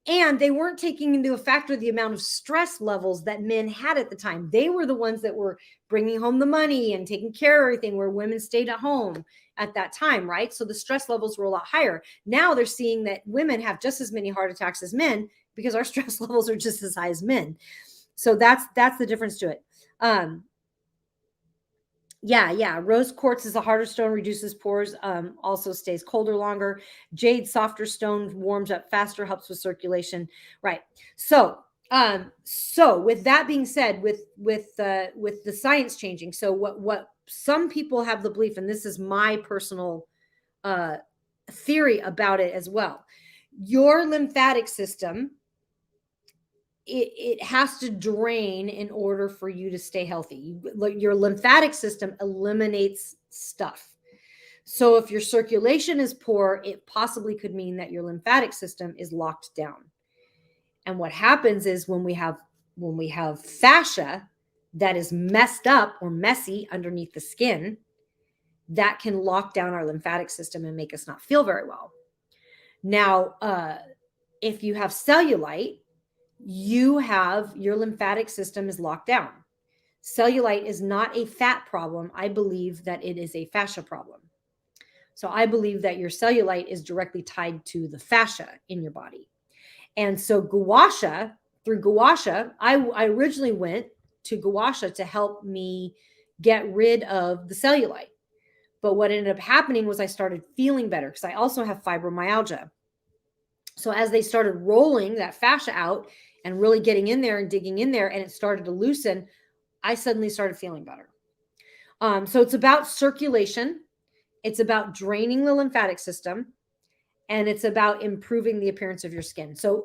Speaker 1: And they weren't taking into a factor the amount of stress levels that men had at the time. They were the ones that were bringing home the money and taking care of everything, where women stayed at home at that time, right? So the stress levels were a lot higher. Now they're seeing that women have just as many heart attacks as men because our stress levels are just as high as men. So that's the difference to it. Yeah. Rose quartz is a harder stone, reduces pores, also stays colder longer. Jade, softer stone, warms up faster, helps with circulation. Right. So with that being said, with the science changing, so what some people have the belief, and this is my personal theory about it as well, your lymphatic system, it has to drain in order for you to stay healthy. Your lymphatic system eliminates stuff. So if your circulation is poor, it possibly could mean that your lymphatic system is locked down. And what happens is when we have fascia that is messed up or messy underneath the skin, that can lock down our lymphatic system and make us not feel very well. Now, if you have cellulite, your lymphatic system is locked down. Cellulite is not a fat problem. I believe that it is a fascia problem. So I believe that your cellulite is directly tied to the fascia in your body. And so through gua sha, I originally went to gua sha to help me get rid of the cellulite. But what ended up happening was I started feeling better because I also have fibromyalgia. So as they started rolling that fascia out and really getting in there and digging in there, and it started to loosen, I suddenly started feeling better. So it's about circulation. It's about draining the lymphatic system, and it's about improving the appearance of your skin. That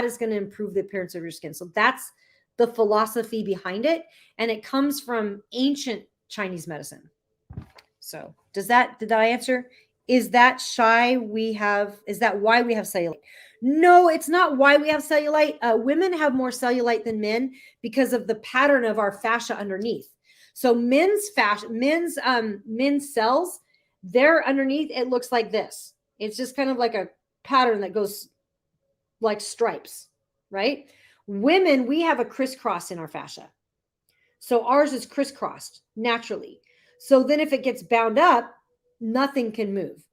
Speaker 1: is going to improve the appearance of your skin. So that's the philosophy behind it. And it comes from ancient Chinese medicine. So did I answer? Is that why we have cellulite? No, it's not why we have cellulite. Women have more cellulite than men because of the pattern of our fascia underneath. So men's cells, they're underneath, it looks like this. It's just kind of like a pattern that goes like stripes, right? Women, we have a crisscross in our fascia. So ours is crisscrossed naturally. So then if it gets bound up, nothing can move.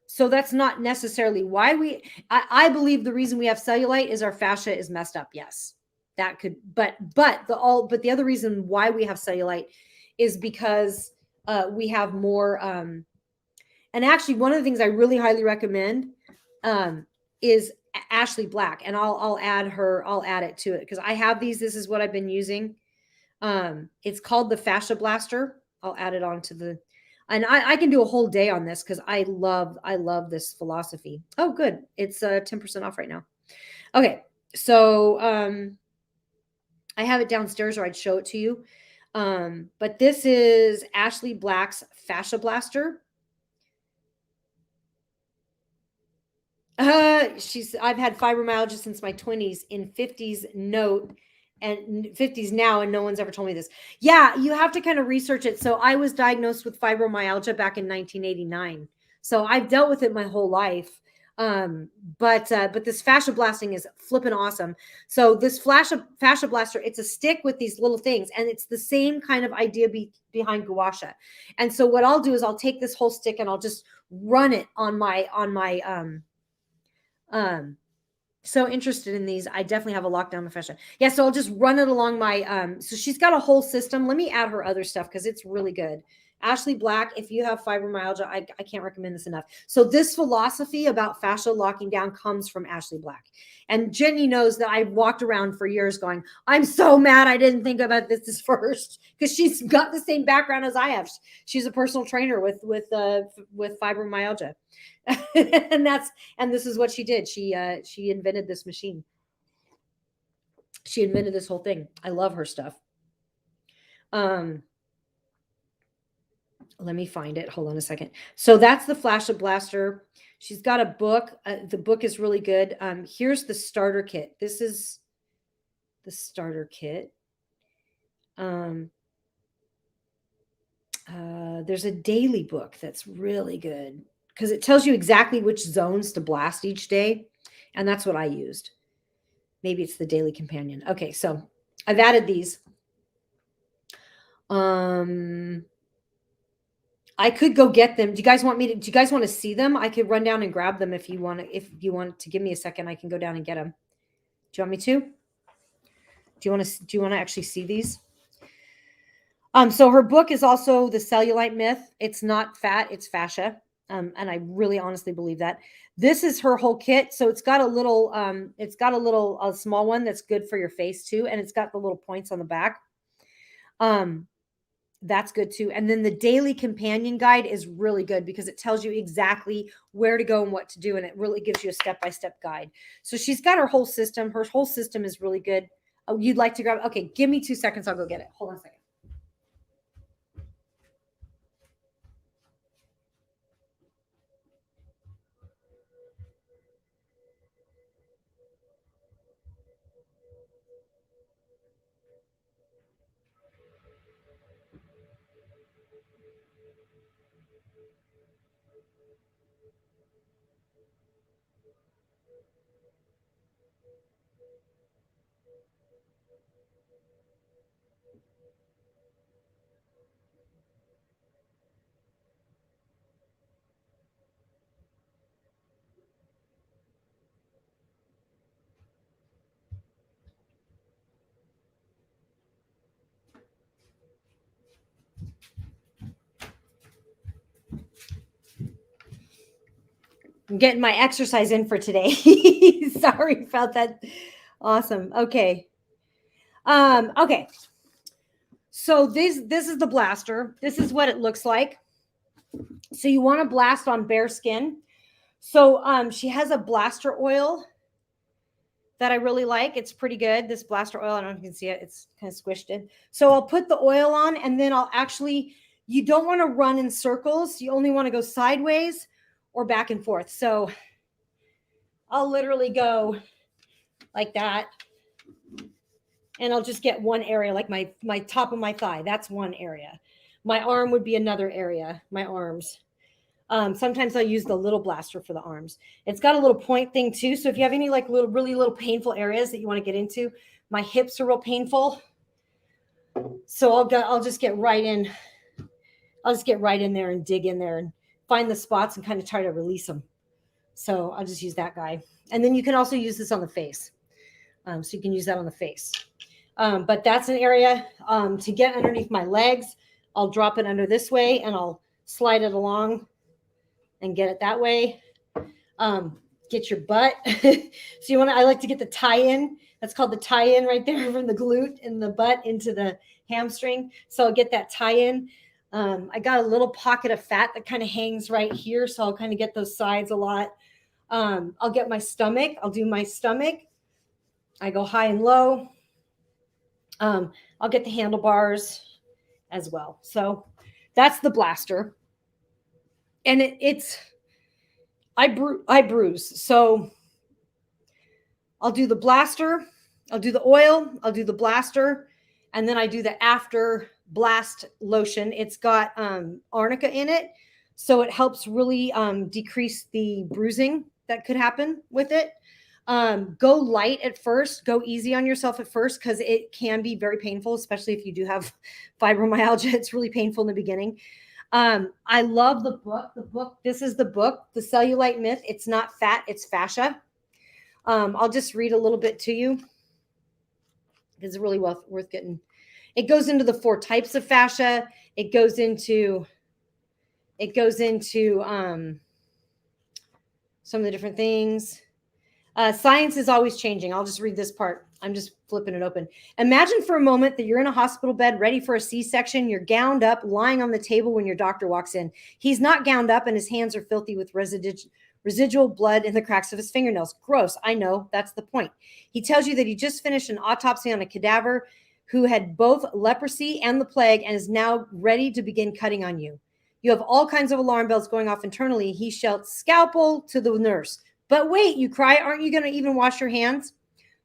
Speaker 1: So that's not necessarily why I believe the reason we have cellulite is our fascia is messed up. Yes, that could, but the other reason why we have cellulite is because we have more, and actually one of the things I really highly recommend is Ashley Black, and I'll add it to it because I have these. This is what I've been using. It's called the Fascia Blaster. I'll add it onto and I can do a whole day on this because I love this philosophy. Oh, good. It's 10% off right now. Okay. So, I have it downstairs or I'd show it to you. But this is Ashley Black's Fascia Blaster. I've had fibromyalgia since my 20s, in 50s note, and 50s now, and no one's ever told me this. Yeah, you have to kind of research it. So I was diagnosed with fibromyalgia back in 1989. So I've dealt with it my whole life. But this fascia blasting is flipping awesome. So this fascia blaster, it's a stick with these little things, and it's the same kind of idea behind gua sha. And so what I'll do is I'll take this whole stick and I'll just run it on my so interested in these. I definitely have a lockdown of fascia. Yeah, so I'll just run it along my so she's got a whole system. Let me add her other stuff because it's really good. Ashley Black, if you have fibromyalgia, I can't recommend this enough. So this philosophy about fascia locking down comes from Ashley Black. And Jenny knows that I walked around for years going, I'm so mad I didn't think about this first, because she's got the same background as I have. She's a personal trainer with fibromyalgia. and this is what she did. She invented this machine. She invented this whole thing. I love her stuff. Let me find it. Hold on a second. So that's the Fascia Blaster. She's got a book. The book is really good. Here's the starter kit. This is the starter kit. There's a daily book that's really good because it tells you exactly which zones to blast each day. And that's what I used. Maybe it's the Daily Companion. Okay, so I've added these. I could go get them. Do you guys want to see them? I could run down and grab them if you want to give me a second, I can go down and get them. Do you want me to? Do you want to actually see these? So her book is also the Cellulite Myth. It's not fat, it's fascia. And I really honestly believe that. This is her whole kit. So it's got a little small one that's good for your face too. And it's got the little points on the back. That's good too. And then the Daily Companion Guide is really good because it tells you exactly where to go and what to do. And it really gives you a step-by-step guide. So she's got her whole system. Her whole system is really good. Oh, you'd like to grab it? Okay, give me 2 seconds. I'll go get it. Hold on a second. I'm getting my exercise in for today. Sorry about that. Awesome. Okay. Okay. So this is the blaster. This is what it looks like. So you want to blast on bare skin. So she has a blaster oil that I really like. It's pretty good. This blaster oil, I don't know if you can see it. It's kind of squished in. So I'll put the oil on and then you don't want to run in circles. You only want to go sideways or back and forth. So I'll literally go like that. And I'll just get one area, like my top of my thigh. That's one area. My arm would be another area, my arms. Sometimes I'll use the little blaster for the arms. It's got a little point thing too. So if you have any like really little painful areas that you want to get into, my hips are real painful. So I'll just get right in. I'll just get right in there and dig in there and find the spots and kind of try to release them. So I'll just use that guy. And then you can also use this on the face. So you can use that on the face. But that's an area to get underneath my legs. I'll drop it under this way and I'll slide it along and get it that way. Get your butt. So I like to get the tie-in. That's called the tie-in right there from the glute and the butt into the hamstring. So I'll get that tie-in. I got a little pocket of fat that kind of hangs right here. So I'll kind of get those sides a lot. I'll get my stomach. I'll do my stomach. I go high and low. I'll get the handlebars as well. So that's the blaster. And I bruise. So I'll do the blaster. I'll do the oil. I'll do the blaster. And then I do the after blast lotion. It's got arnica in it. So it helps really decrease the bruising that could happen with it. Go light at first. Go easy on yourself at first because it can be very painful, especially if you do have fibromyalgia. It's really painful in the beginning. I love the book. This is the book, The Cellulite Myth. It's not fat, it's fascia. I'll just read a little bit to you. It's really worth getting. It goes into the 4 types of fascia. It goes into it goes into some of the different things. Science is always changing. I'll just read this part. I'm just flipping it open. Imagine for a moment that you're in a hospital bed ready for a C-section. You're gowned up, lying on the table when your doctor walks in. He's not gowned up and his hands are filthy with residual blood in the cracks of his fingernails. Gross. I know. That's the point. He tells you that he just finished an autopsy on a cadaver who had both leprosy and the plague and is now ready to begin cutting on you. You have all kinds of alarm bells going off internally. He shouts, "Scalpel," to the nurse. But wait, you cry, aren't you going to even wash your hands?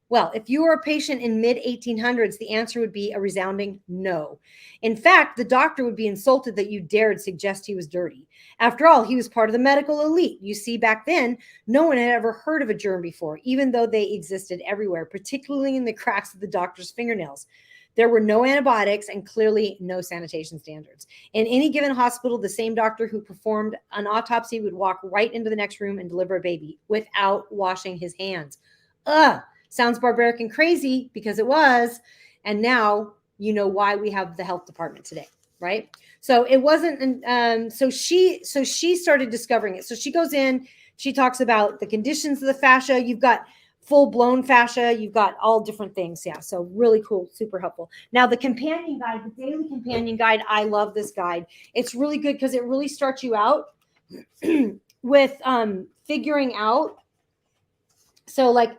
Speaker 1: Well, if you were a patient in mid-1800s, the answer would be a resounding no. In fact, the doctor would be insulted that you dared suggest he was dirty. After all, he was part of the medical elite. You see, back then, no one had ever heard of a germ before, even though they existed everywhere, particularly in the cracks of the doctor's fingernails. There were no antibiotics and clearly no sanitation standards. In any given hospital, the same doctor who performed an autopsy would walk right into the next room and deliver a baby without washing his hands. Ugh, sounds barbaric and crazy because it was. And now you know why we have the health department today, right? So it wasn't, so she started discovering it. So she goes in, she talks about the conditions of the fascia. You've got full-blown fascia, you've got all different things. Yeah, so really cool, super helpful. Now the companion guide, the daily companion guide, I love this guide. It's really good because it really starts you out with figuring out. So like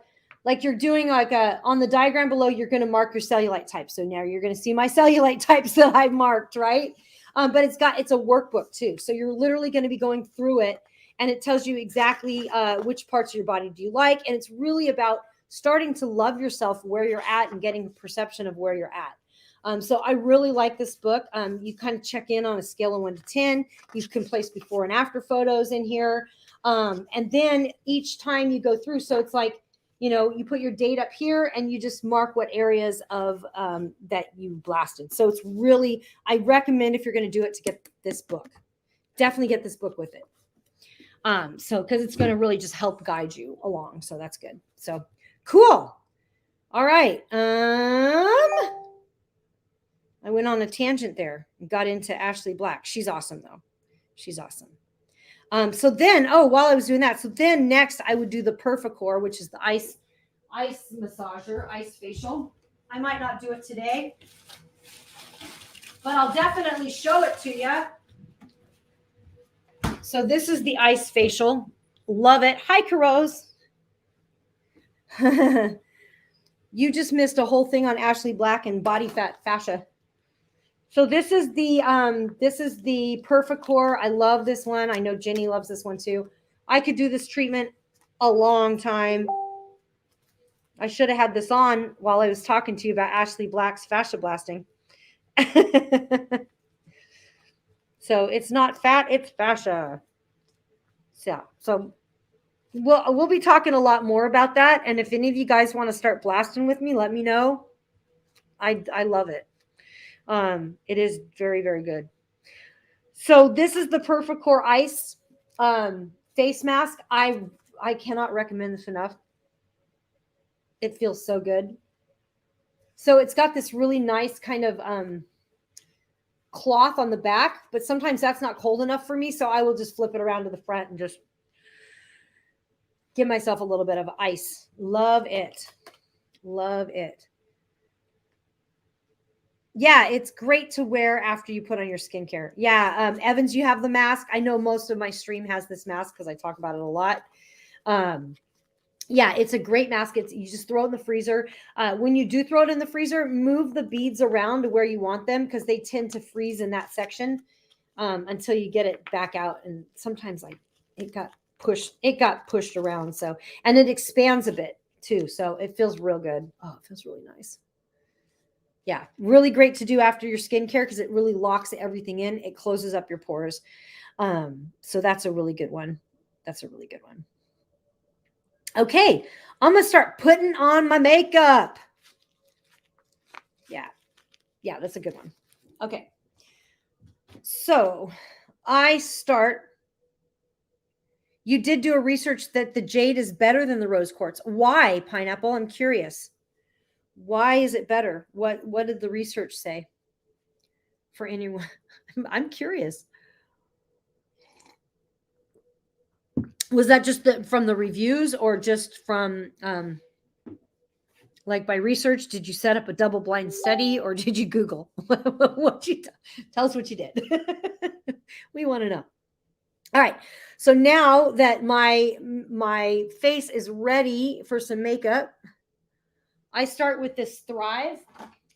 Speaker 1: you're doing like on the diagram below, you're going to mark your cellulite type. So now you're going to see my cellulite types that I've marked, right? But it's a workbook too. So you're literally going to be going through it. And it tells you exactly which parts of your body do you like. And it's really about starting to love yourself where you're at and getting a perception of where you're at. So I really like this book. You kind of check in on a scale of 1 to 10. You can place before and after photos in here. And then each time you go through, so it's like, you know, you put your date up here and you just mark what areas of that you blasted. So it's really, I recommend if you're going to do it to get this book. Definitely get this book with it. So because it's going to really just help guide you along. So that's good. So cool. All right. I went on a tangent there and got into Ashley Black. She's awesome though. She's awesome. So then, while I was doing that, so then next I would do the Perfacore, which is the ice massager, ice facial. I might not do it today, but I'll definitely show it to you. So this is the ice facial. Love it. Hi, Caroz. You just missed a whole thing on Ashley Black and body fat fascia. So this is the Perfacore. I love this one. I know Jenny loves this one too. I could do this treatment a long time. I should have had this on while I was talking to you about Ashley Black's fascia blasting. So it's not fat, it's fascia. So we'll be talking a lot more about that. And if any of you guys want to start blasting with me, let me know. I love it. It is very, very good. So this is the Perfacore Ice face mask. I cannot recommend this enough. It feels so good. So it's got this really nice kind of cloth on the back, but sometimes that's not cold enough for me. So I will just flip it around to the front and just give myself a little bit of ice. Love it. Love it. Yeah, it's great to wear after you put on your skincare. Yeah, Evans, you have the mask. I know most of my stream has this mask because I talk about it a lot. Yeah, it's a great mask. You just throw it in the freezer. When you do throw it in the freezer, move the beads around to where you want them because they tend to freeze in that section until you get it back out. And sometimes like it got pushed around. So, and it expands a bit too. So it feels real good. Oh, it feels really nice. Yeah, really great to do after your skincare because it really locks everything in. It closes up your pores. So that's a really good one. That's a really good one. Okay, I'm going to start putting on my makeup. Yeah, that's a good one. Okay, so I start. You did do a research that the jade is better than the rose quartz. Why, Pineapple? I'm curious. Why is it better? What did the research say? For anyone, I'm curious. Was that just from the reviews or just from like by research? Did you set up a double blind study or did you Google? Tell us what you did. We want to know. All right. So now that my face is ready for some makeup, I start with this Thrive.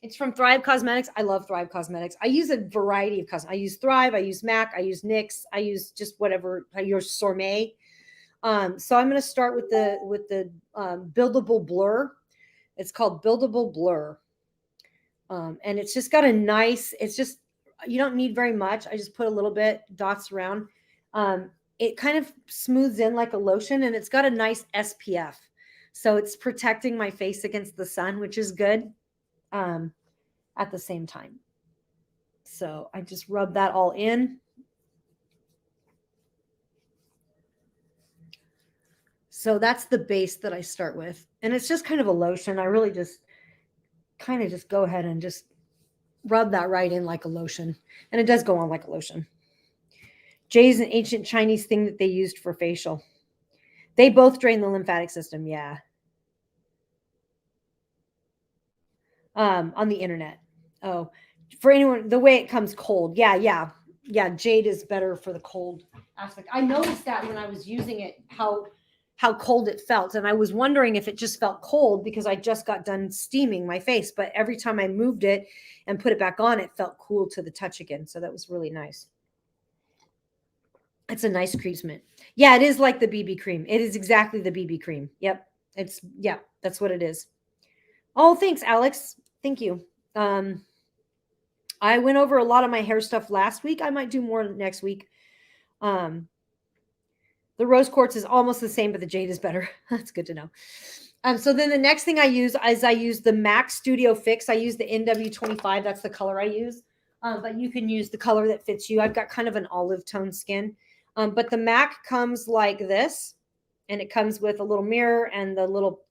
Speaker 1: It's from Thrive Cosmetics. I love Thrive Cosmetics. I use a variety of cosmetics. I use Thrive, I use MAC, I use NYX, I use just whatever, I use Sourmet. So I'm going to start with the Buildable Blur. It's called Buildable Blur. And it's just got a nice, it's just, you don't need very much. I just put a little bit, dots around. It kind of smooths in like a lotion, and it's got a nice SPF. So it's protecting my face against the sun, which is good at the same time. So I just rub that all in. So that's the base that I start with. And it's just kind of a lotion. I really just kind of just go ahead and just rub that right in like a lotion. And it does go on like a lotion. Jade is an ancient Chinese thing that they used for facial. They both drain the lymphatic system. Yeah. On the internet. Oh, for anyone, the way it comes cold. Yeah. Jade is better for the cold aspect. I noticed that when I was using it, how cold it felt. And I was wondering if it just felt cold because I just got done steaming my face. But every time I moved it and put it back on, it felt cool to the touch again. So that was really nice. It's a nice treatment. Yeah, it is like the BB cream. It is exactly the BB cream. Yep. Yeah, that's what it is. Oh, thanks, Alex. Thank you. I went over a lot of my hair stuff last week. I might do more next week. The rose quartz is almost the same, but the jade is better. That's good to know. So then the next thing I use is the MAC Studio Fix. I use the NW25. That's the color I use. But you can use the color that fits you. I've got kind of an olive tone skin. But the MAC comes like this, and it comes with a little mirror and the little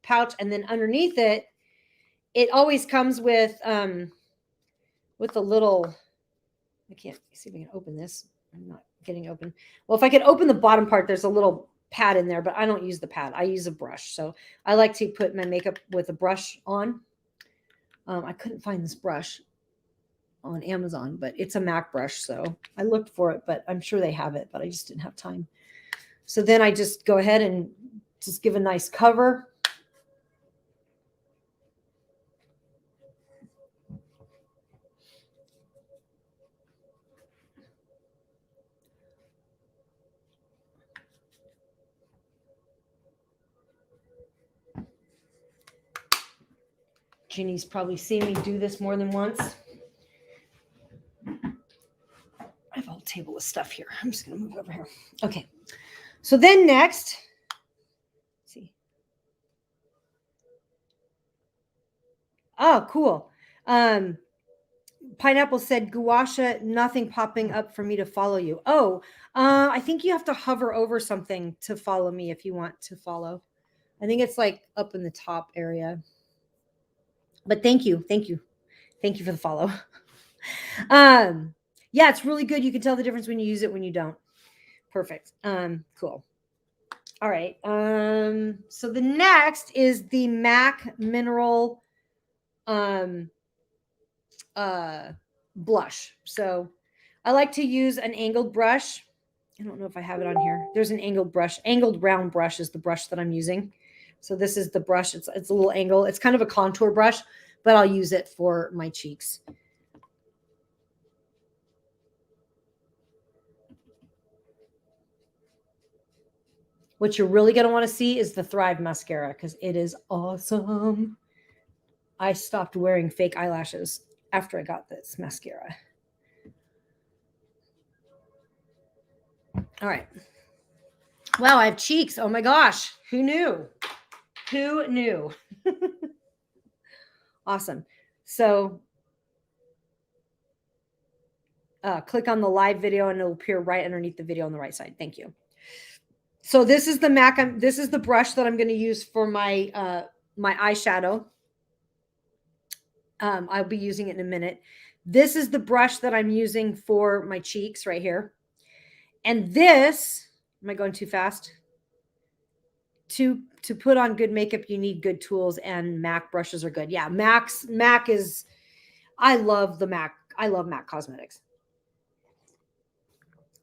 Speaker 1: pouch. And then underneath it, it always comes with a little, I can't see if I can open this. I'm not getting open. Well, if I could open the bottom part, there's a little pad in there, but I don't use the pad. I use a brush. So I like to put my makeup with a brush on. I couldn't find this brush on Amazon, but it's a MAC brush. So I looked for it, but I'm sure they have it, but I just didn't have time. So then I just go ahead and just give a nice cover. Ginny's probably seen me do this more than once. I have a whole table of stuff here. I'm just going to move over here. Okay. So then next, let's see. Oh, cool. Pineapple said, Guasha, nothing popping up for me to follow you. Oh, I think you have to hover over something to follow me if you want to follow. I think it's like up in the top area. But thank you. Thank you. Thank you for the follow. Yeah, it's really good. You can tell the difference when you use it, when you don't. Perfect. Cool. All right. So the next is the MAC Mineral blush. So I like to use an angled brush. I don't know if I have it on here. There's an angled brush. Angled round brush is the brush that I'm using. So this is the brush. It's a little angle. It's kind of a contour brush, but I'll use it for my cheeks. What you're really going to want to see is the Thrive mascara because it is awesome. I stopped wearing fake eyelashes after I got this mascara. All right. Wow, I have cheeks. Oh my gosh. Who knew? Who knew? Awesome. So click on the live video and it'll appear right underneath the video on the right side. Thank you. So this is the MAC. This is the brush that I'm going to use for my my eyeshadow. I'll be using it in a minute. This is the brush that I'm using for my cheeks right here. And this Am I going too fast? To put on good makeup, you need good tools, and MAC brushes are good. Yeah, MAC is, I love the MAC. I love MAC Cosmetics.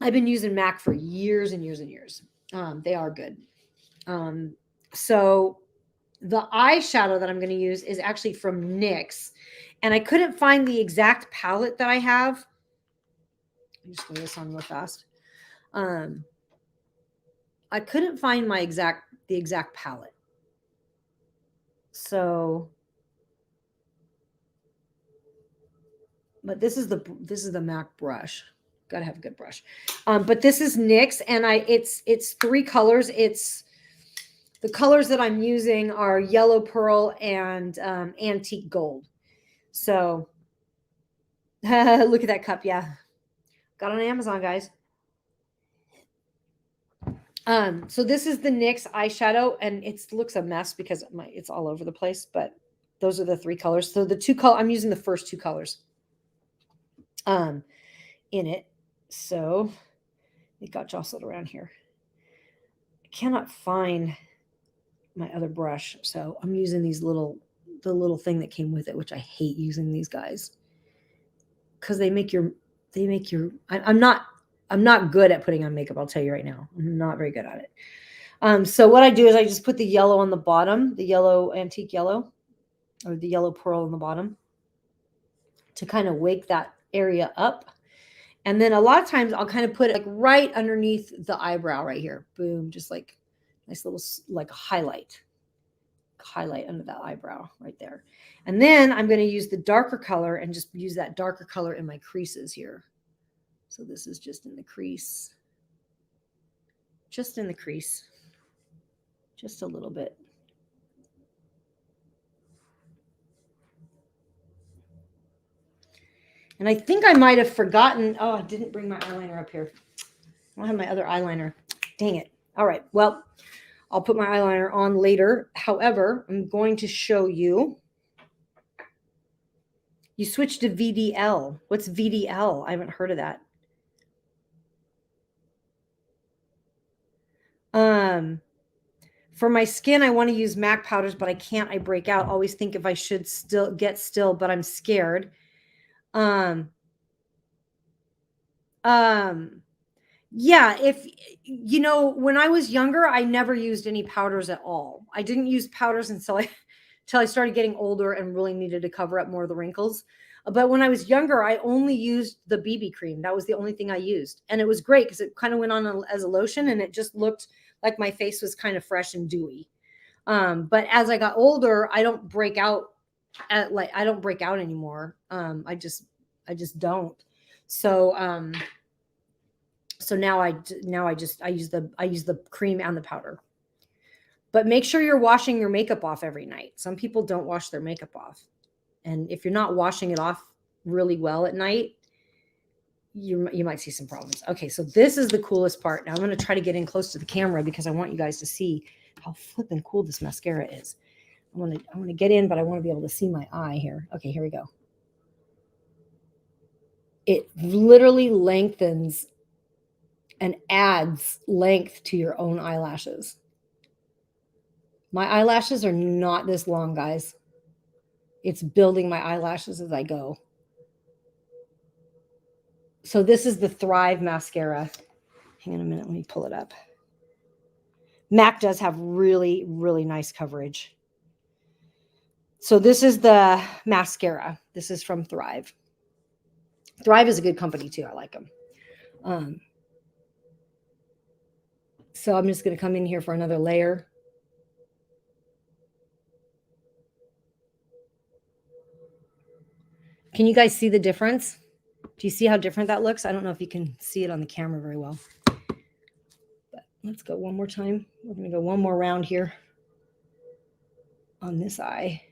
Speaker 1: I've been using MAC for years and years and years. They are good. So the eyeshadow that I'm going to use is actually from NYX, and I couldn't find the exact palette that I have. Let me just throw this on real fast. I couldn't find the exact palette. So, but this is the MAC brush. Got to have a good brush. But this is NYX, and it's 3 colors. It's the colors that I'm using are yellow pearl and antique gold. So look at that cup. Yeah, got on Amazon, guys. So this is the NYX eyeshadow, and it looks a mess because it's all over the place, but those are the 3 colors. So the 2 color, I'm using the first 2 colors in it. So it got jostled around here. I cannot find my other brush, so I'm using the little thing that came with it, which I hate using these guys because they make your I'm not good at putting on makeup. I'll tell you right now, I'm not very good at it. So what I do is I just put the yellow on the bottom, the yellow antique yellow, or the yellow pearl on the bottom, to kind of wake that area up. And then a lot of times I'll kind of put it like right underneath the eyebrow right here. Boom, just like nice little like highlight under that eyebrow right there. And then I'm going to use the darker color and just use that darker color in my creases here. So this is just in the crease. Just in the crease. Just a little bit. And I think I might have forgotten. Oh, I didn't bring my eyeliner up here. I don't have my other eyeliner. Dang it. All right. Well, I'll put my eyeliner on later. However, I'm going to show you. You switched to VDL. What's VDL? I haven't heard of that. For my skin, I want to use MAC powders, but I can't. I break out. Always think if I should still get still, but I'm scared. Yeah, if you know, when I was younger, I never used any powders at all. I didn't use powders until I started getting older and really needed to cover up more of the wrinkles. But when I was younger, I only used the BB cream. That was the only thing I used. And it was great because it kind of went on as a lotion, and it just looked like my face was kind of fresh and dewy. But as I got older, I don't break out I don't break out anymore. I just don't. So so now I use the cream and the powder. But make sure you're washing your makeup off every night. Some people don't wash their makeup off. And if you're not washing it off really well at night, you might see some problems. Okay, so this is the coolest part. Now I'm going to try to get in close to the camera because I want you guys to see how flippin' cool this mascara is. I want to get in, but I want to be able to see my eye here. Okay, here we go. It literally lengthens and adds length to your own eyelashes. My eyelashes are not this long, guys. It's building my eyelashes as I go. So this is the Thrive mascara. Hang on a minute. Let me pull it up. MAC does have really, really nice coverage. So this is the mascara. This is from Thrive. Thrive is a good company too. I like them. So I'm just going to come in here for another layer. Can you guys see the difference? Do you see how different that looks? I don't know if you can see it on the camera very well. But let's go one more time. We're going to go one more round here on this eye.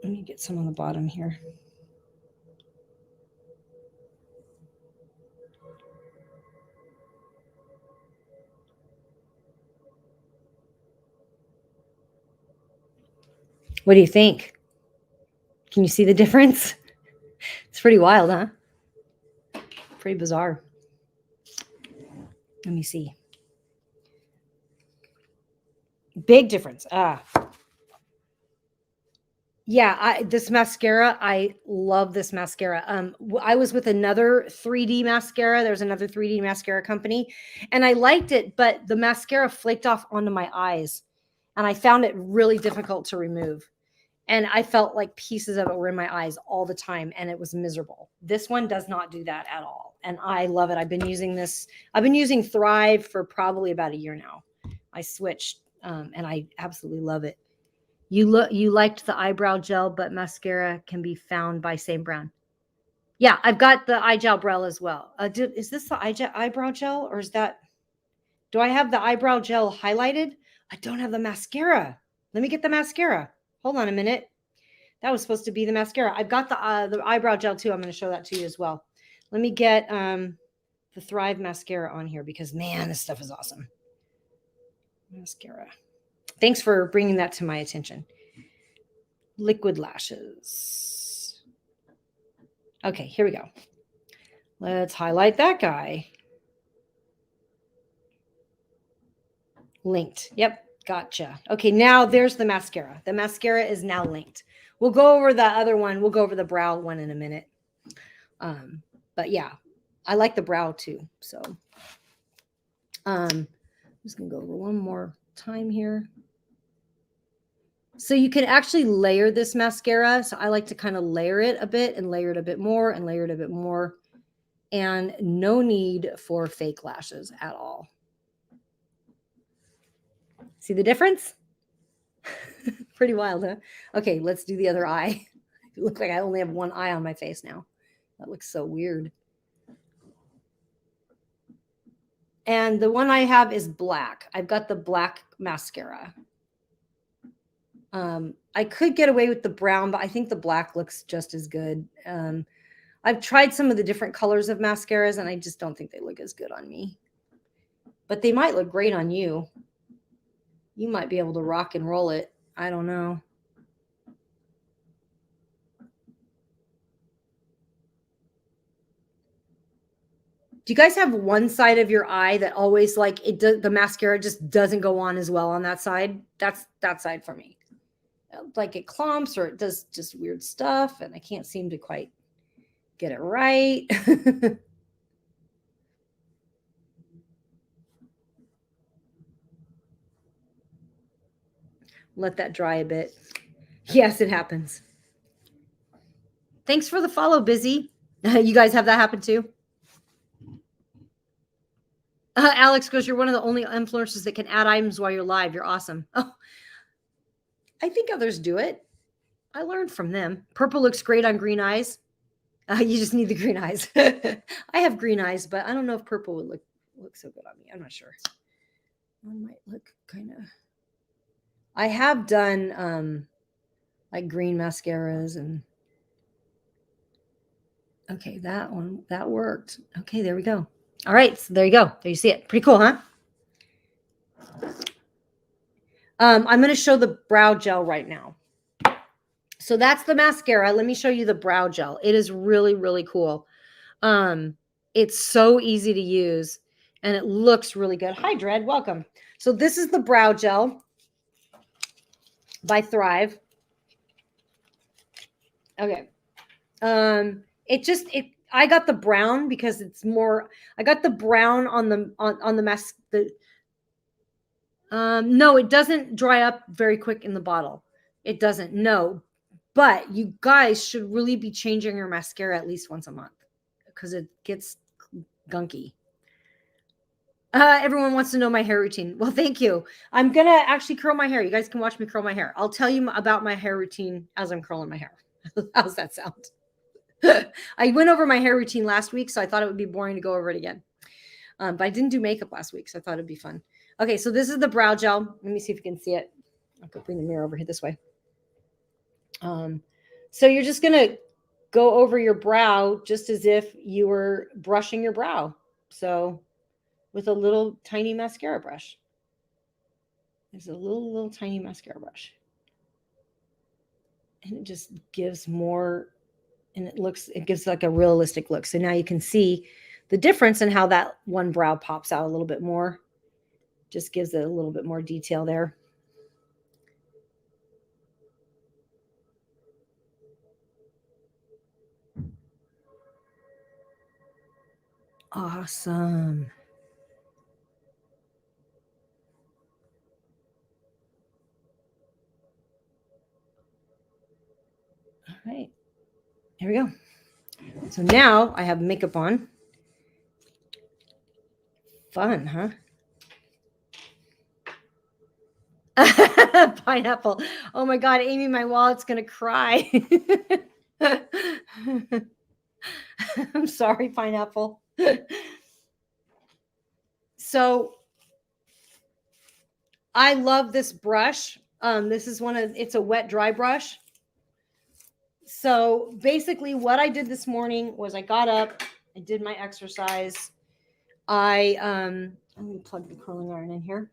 Speaker 1: Let me get some on the bottom here. What do you think? Can you see the difference? It's pretty wild, huh? Pretty bizarre. Let me see. Big difference. Yeah, this mascara, I love this mascara. I was with another 3D mascara. There's another 3D mascara company, and I liked it, but the mascara flaked off onto my eyes, and I found it really difficult to remove. And I felt like pieces of it were in my eyes all the time, and it was miserable. This one does not do that at all, and I love it. I've been using this. I've been using Thrive for probably about a year now. I switched, and I absolutely love it. You liked the eyebrow gel, but mascara can be found by same brand. Yeah, I've got the eye gel brow as well. Is this the eyebrow gel, or is that? Do I have the eyebrow gel highlighted? I don't have the mascara. Let me get the mascara. Hold on a minute. That was supposed to be the mascara. I've got the eyebrow gel too. I'm going to show that to you as well. Let me get the Thrive mascara on here because man, this stuff is awesome. Mascara. Thanks for bringing that to my attention. Liquid lashes. Okay, here we go. Let's highlight that guy. Linked. Yep, gotcha. Okay, now there's the mascara. The mascara is now linked. We'll go over the other one. We'll go over the brow one in a minute. But yeah, I like the brow too. So I'm just going to go over one more time here. So you can actually layer this mascara. So I like to kind of layer it a bit and layer it a bit more and layer it a bit more. And no need for fake lashes at all. See the difference? Pretty wild, huh? Okay, let's do the other eye. It looks like I only have one eye on my face now. That looks so weird. And the one I have is black. I've got the black mascara. I could get away with the brown, but I think the black looks just as good. I've tried some of the different colors of mascaras, and I just don't think they look as good on me. But they might look great on you. You might be able to rock and roll it. I don't know. Do you guys have one side of your eye that always like the mascara just doesn't go on as well on that side? That's that side for me. Like it clumps or it does just weird stuff and I can't seem to quite get it right. Let that dry a bit. Yes, it happens. Thanks for the follow, Busy. You guys have that happen too? Alex goes, you're one of the only influencers that can add items while you're live. You're awesome. Oh, I think others do it. I learned from them. Purple looks great on green eyes. You just need the green eyes. I have green eyes, but I don't know if purple would look so good on me. I'm not sure. One might look kind of. I have done like green mascaras and. Okay, that one, that worked. Okay, there we go. All right, so there you go. There you see it. Pretty cool, huh? I'm going to show the brow gel right now. So that's the mascara. Let me show you the brow gel. It is really, really cool. It's so easy to use, and it looks really good. Hi, Dred. Welcome. So this is the brow gel by Thrive. Okay. I got the brown because it's more. I got the brown on the mask. No, it doesn't dry up very quick in the bottle. It doesn't. No, but you guys should really be changing your mascara at least once a month because it gets gunky. Everyone wants to know my hair routine. Well, thank you. I'm going to actually curl my hair. You guys can watch me curl my hair. I'll tell you about my hair routine as I'm curling my hair. How's that sound? I went over my hair routine last week, so I thought it would be boring to go over it again. But I didn't do makeup last week, so I thought it'd be fun. Okay, so this is the brow gel. Let me see if you can see it. I'll bring the mirror over here this way. So you're just going to go over your brow just as if you were brushing your brow. So with a little tiny mascara brush. There's a little tiny mascara brush. And it just gives more, and it gives like a realistic look. So now you can see the difference in how that one brow pops out a little bit more. Just gives it a little bit more detail there. Awesome. All right. Here we go. So now I have makeup on. Fun, huh? Pineapple. Oh my God, Amy, my wallet's going to cry. I'm sorry, Pineapple. So I love this brush. This is it's a wet dry brush. So basically what I did this morning was I got up, I did my exercise. Let me plug the curling iron in here.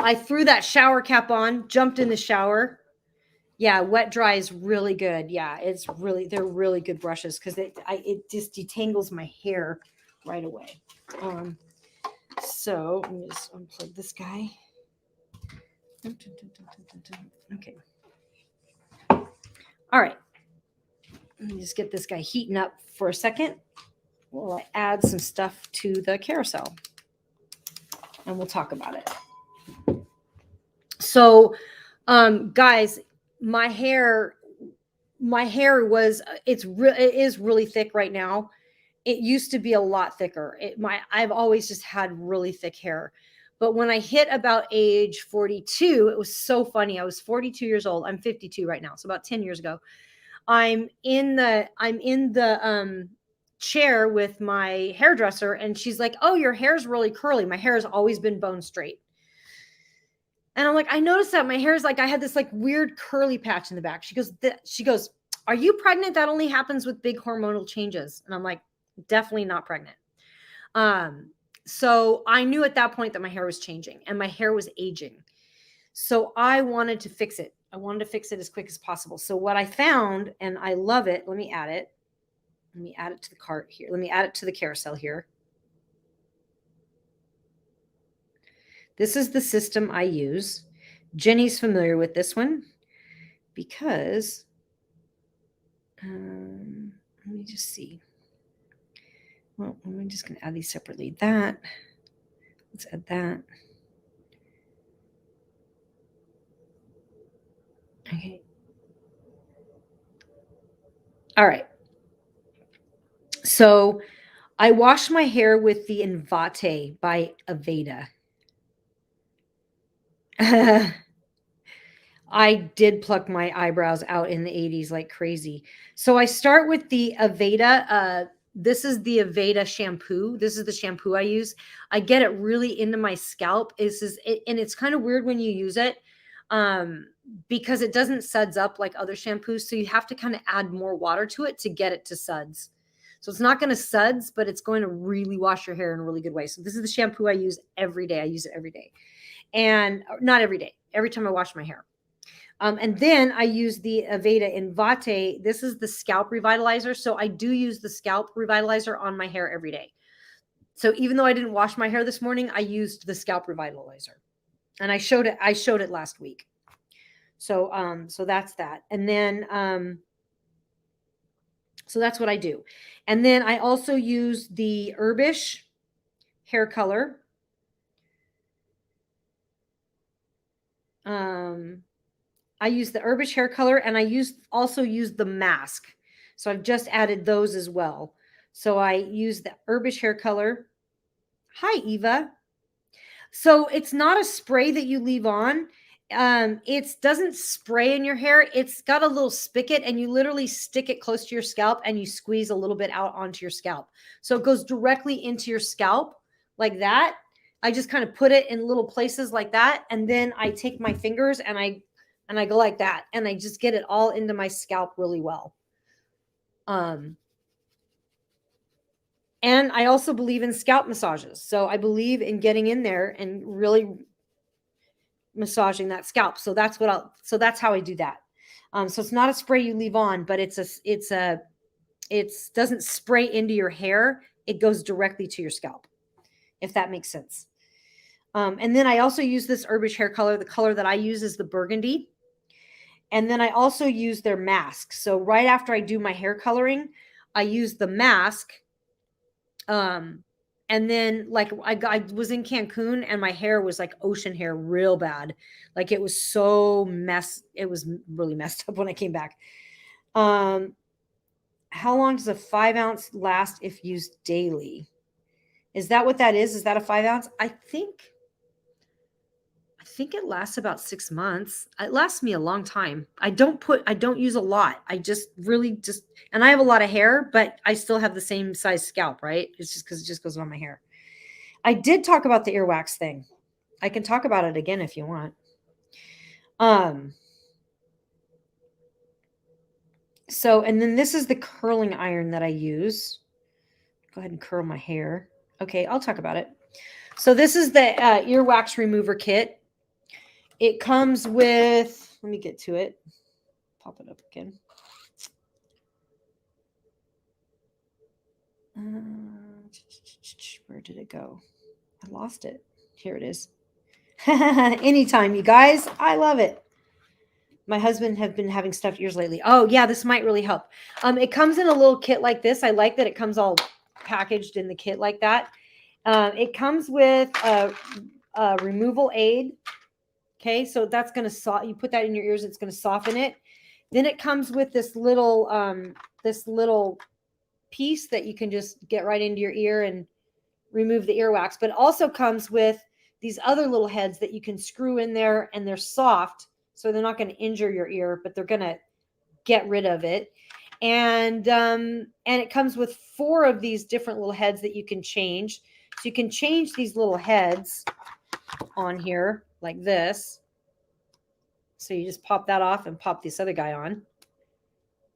Speaker 1: I threw that shower cap on, jumped in the shower. Yeah, wet dry is really good. Yeah, they're really good brushes because it just detangles my hair right away. So let me just unplug this guy. Okay. All right. Let me just get this guy heating up for a second while I add some stuff to the carousel. And we'll talk about it. So, guys, my hair it is really thick right now. It used to be a lot thicker. I've always just had really thick hair. But when I hit about age 42, it was so funny. I was 42 years old. I'm 52 right now. So about 10 years ago, I'm in the chair with my hairdresser, and she's like, "Oh, your hair's really curly." My hair has always been bone straight. And I'm like, I noticed that my hair is like, I had this like weird curly patch in the back. She goes, "Are you pregnant? That only happens with big hormonal changes." And I'm like, definitely not pregnant. So I knew at that point that my hair was changing and my hair was aging. So I wanted to fix it. I wanted to fix it as quick as possible. So what I found, and I love it. Let me add it. Let me add it to the cart here. Let me add it to the carousel here. This is the system I use. Jenny's familiar with this one because, let me just see. Well, I'm just going to add these separately. Let's add that. Okay. All right. So I wash my hair with the Invate by Aveda. I did pluck my eyebrows out in the 80s like crazy. So I start with the Aveda. This is the Aveda shampoo. This is the shampoo I use. I get it really into my scalp. And it's kind of weird when you use it because it doesn't suds up like other shampoos. So you have to kind of add more water to it to get it to suds. So it's not going to suds, but it's going to really wash your hair in a really good way. So this is the shampoo I use every day. I use it every day. And not every day, every time I wash my hair. And then I use the Aveda Invate. This is the Scalp Revitalizer. So I do use the Scalp Revitalizer on my hair every day. So even though I didn't wash my hair this morning, I used the Scalp Revitalizer. And I showed it last week. So so that's that. And then so that's what I do. And then I also use the Herbish hair color. I use the Herbish hair color, and I also use the mask. So I've just added those as well. So I use the Herbish hair color. Hi, Eva. So it's not a spray that you leave on. It doesn't spray in your hair. It's got a little spigot, and you literally stick it close to your scalp and you squeeze a little bit out onto your scalp. So it goes directly into your scalp like that. I just kind of put it in little places like that. And then I take my fingers and I go like that. And I just get it all into my scalp really well. And I also believe in scalp massages. So I believe in getting in there and really massaging that scalp. So that's how I do that. So it's not a spray you leave on, but it's a doesn't spray into your hair. It goes directly to your scalp, if that makes sense. And then I also use this Herbish hair color. The color that I use is the burgundy. And then I also use their mask. So right after I do my hair coloring, I use the mask. And then like I was in Cancun and my hair was like ocean hair real bad. Like it was it was really messed up when I came back. How long does a 5 ounce last if used daily? Is that what that is? Is that a 5 ounce? I think it lasts about 6 months. It lasts me a long time. I don't use a lot. I just really and I have a lot of hair, but I still have the same size scalp, right? It's just because it just goes on my hair. I did talk about the earwax thing. I can talk about it again if you want. So, and then this is the curling iron that I use. Go ahead and curl my hair. Okay, I'll talk about it. So this is the Earwax Remover Kit. It comes with, let me get to it. Pop it up again. Where did it go? I lost it. Here it is. Anytime, you guys. I love it. My husband have been having stuffed ears lately. Oh, yeah, this might really help. It comes in a little kit like this. I like that it comes all packaged in the kit like that. It comes with a removal aid. Okay, so that's going to you put that in your ears, it's going to soften it. Then it comes with this little piece that you can just get right into your ear and remove the earwax. But it also comes with these other little heads that you can screw in there, and they're soft, so they're not going to injure your ear, but they're going to get rid of it. And it comes with 4 of these different little heads that you can change. So you can change these little heads on here like this. So you just pop that off and pop this other guy on.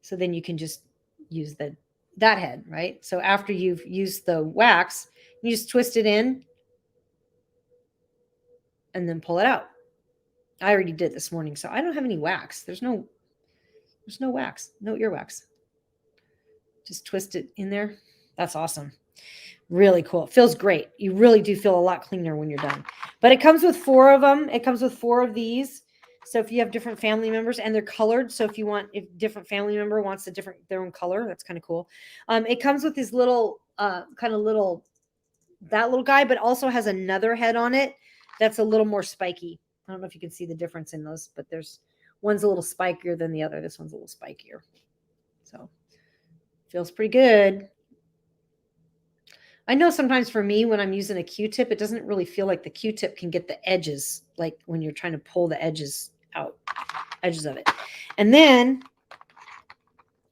Speaker 1: So then you can just use that head, right? So after you've used the wax, you just twist it in and then pull it out. I already did this morning, so I don't have any wax. There's no wax, no earwax. Just twist it in there. That's awesome. Really cool. It feels great. You really do feel a lot cleaner when you're done. But it comes with 4 of them. It comes with 4 of these. So if you have different family members, and they're colored, so if different family member wants their own color, that's kind of cool. It comes with this little that little guy, but also has another head on it that's a little more spiky. I don't know if you can see the difference in those, but one's a little spikier than the other. This one's a little spikier. So feels pretty good. I know sometimes for me, when I'm using a Q-tip, it doesn't really feel like the Q-tip can get the edges, like when you're trying to pull the edges out, edges of it. And then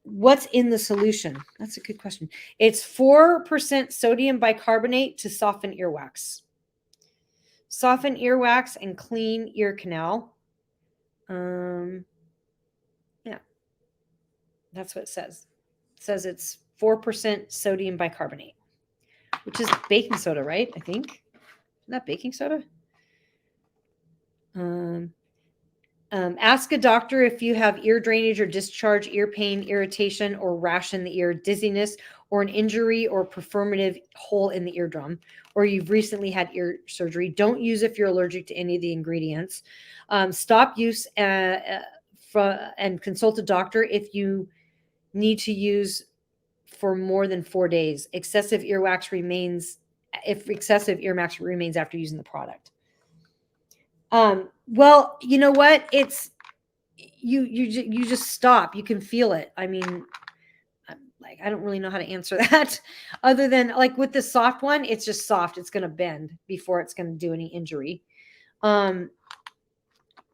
Speaker 1: what's in the solution? That's a good question. It's 4% sodium bicarbonate to soften earwax. Soften earwax and clean ear canal. Yeah, that's what it says. It says it's 4% sodium bicarbonate, which is baking soda, right? I think. Isn't that baking soda? Ask a doctor if you have ear drainage or discharge, ear pain, irritation, or rash in the ear, dizziness, or an injury or perforative hole in the eardrum, or you've recently had ear surgery. Don't use if you're allergic to any of the ingredients. Stop use and consult a doctor if you need to use for more than 4 days. If excessive earwax remains after using the product. Well, you know what? It's you just stop. You can feel it. I mean, I don't really know how to answer that other than like with the soft one, it's just soft. It's going to bend before it's going to do any injury.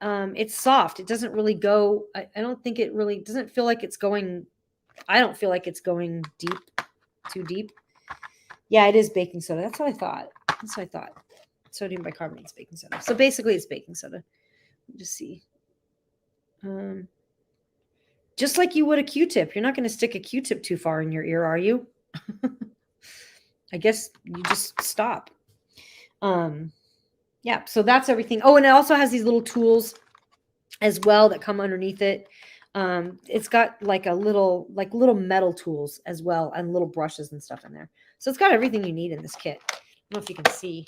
Speaker 1: It's soft. It doesn't really go. I don't think it really doesn't feel like it's going. I don't feel like it's going too deep. Yeah, it is baking soda. That's what I thought. Sodium bicarbonate is baking soda. So basically it's baking soda. Let me just see. Just like you would a Q-tip. You're not going to stick a Q-tip too far in your ear, are you? I guess you just stop. Yeah, so that's everything. Oh, and it also has these little tools as well that come underneath it. It's got like little metal tools as well, and little brushes and stuff in there. So it's got everything you need in this kit. I don't know if you can see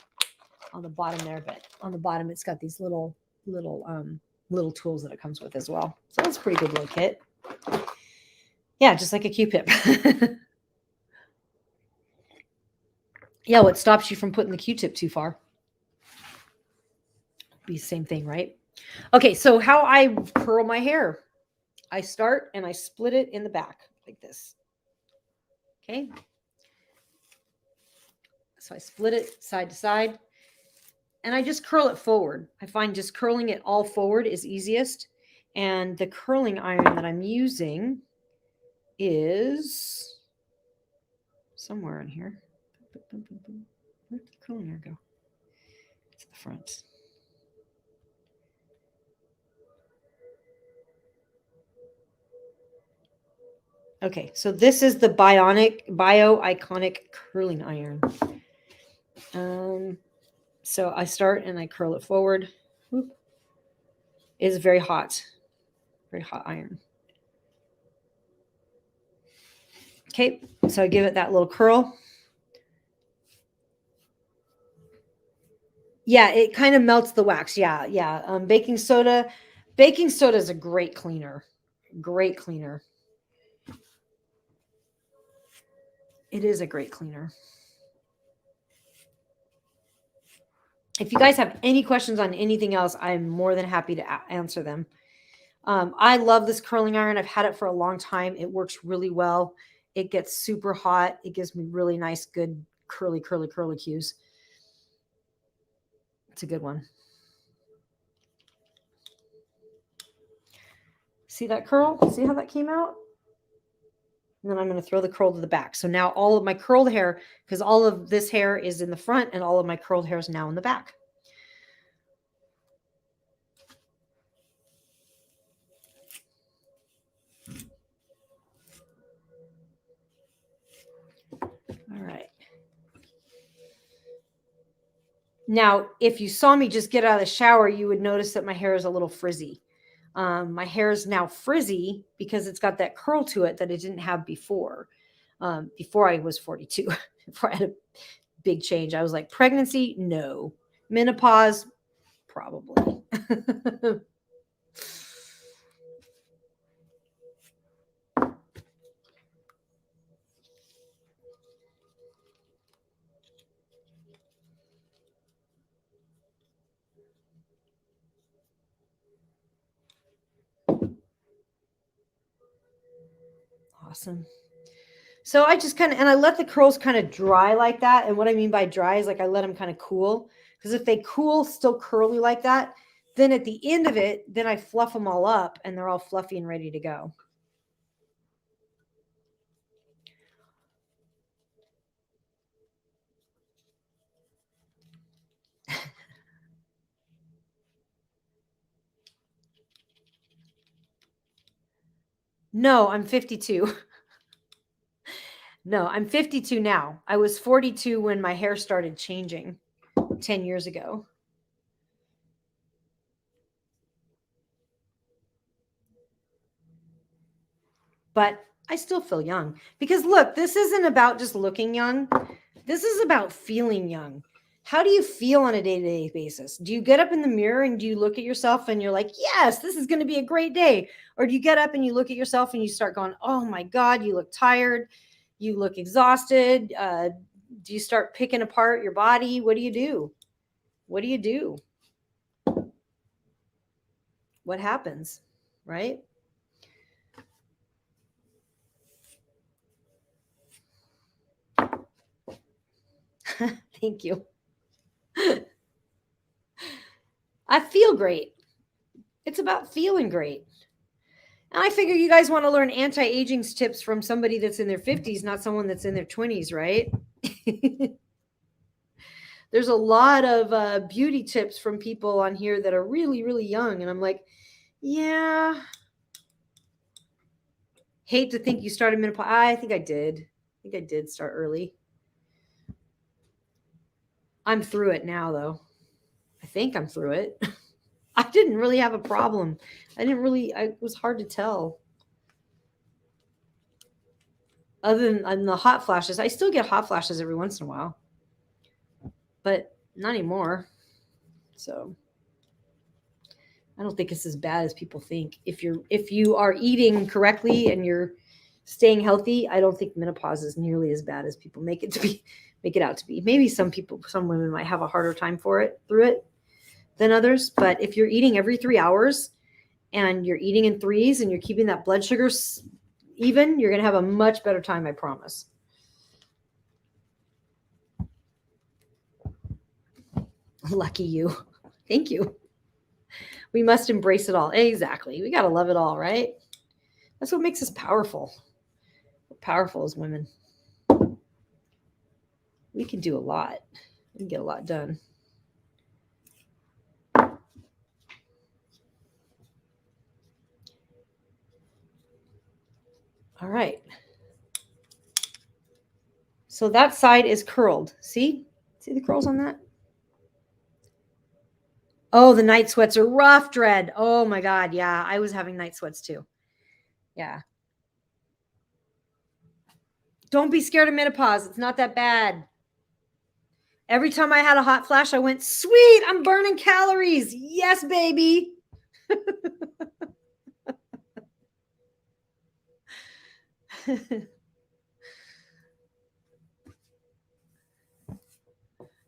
Speaker 1: on the bottom there, but on the bottom it's got these little tools that it comes with as well. So it's a pretty good little kit. Yeah, just like a Q-tip. Yeah, what stops you from putting the Q-tip too far? Be the same thing, right? Okay, so how I curl my hair. I start and I split it in the back like this. Okay. So I split it side to side and I just curl it forward. I find just curling it all forward is easiest. And the curling iron that I'm using is somewhere in here. Where'd the curling iron go? It's at the front. Okay, so this is the Bio-Iconic curling iron. So I start and I curl it forward. It's very hot iron. Okay, so I give it that little curl. Yeah, it kind of melts the wax. Yeah. Baking soda is a great cleaner. Great cleaner. It is a great cleaner. If you guys have any questions on anything else, I'm more than happy to answer them. I love this curling iron. I've had it for a long time. It works really well. It gets super hot. It gives me really nice, good, curly cues. It's a good one. See that curl? See how that came out? And then I'm going to throw the curl to the back. So now all of my curled hair, because all of this hair is in the front and all of my curled hair is now in the back. All right. Now, if you saw me just get out of the shower, you would notice that my hair is a little frizzy. My hair is now frizzy because it's got that curl to it that it didn't have before. Before I was 42, before I had a big change. I was like, pregnancy? No. Menopause? Probably. Awesome. So I just kind of, and I let the curls kind of dry like that. And what I mean by dry is like I let them kind of cool. Because if they cool still curly like that, then at the end of it, then I fluff them all up and they're all fluffy and ready to go. No, I'm 52. No, I'm 52 now. I was 42 when my hair started changing 10 years ago. But I still feel young because look, this isn't about just looking young. This is about feeling young. How do you feel on a day-to-day basis? Do you get up in the mirror and do you look at yourself and you're like, yes, this is going to be a great day? Or do you get up and you look at yourself and you start going, oh my God, you look tired. You look exhausted. Do you start picking apart your body? What do you do? What do you do? What happens? Right? Thank you. I feel great. It's about feeling great. And I figure you guys want to learn anti-aging tips from somebody that's in their 50s, not someone that's in their 20s, right? There's a lot of beauty tips from people on here that are really, really young. And I'm like, yeah. Hate to think you started menopause. I think I did. I think I did start early. I'm through it now, though. I think I'm through it. I didn't really have a problem. It was hard to tell. Other than the hot flashes, I still get hot flashes every once in a while, but not anymore. So I don't think it's as bad as people think. If you are eating correctly and you're staying healthy, I don't think menopause is nearly as bad as people make it out to be. Maybe some women might have a harder time through it than others. But if you're eating every 3 hours and you're eating in threes and you're keeping that blood sugar even, you're going to have a much better time, I promise. Lucky you. Thank you. We must embrace it all. Exactly. We got to love it all, right? That's what makes us powerful. We're powerful as women. We can do a lot. We can get a lot done. All right. So that side is curled. See the curls on that? Oh, the night sweats are rough, Dread. Oh my God. Yeah, I was having night sweats too. Yeah. Don't be scared of menopause. It's not that bad. Every time I had a hot flash, I went, sweet, I'm burning calories. Yes, baby.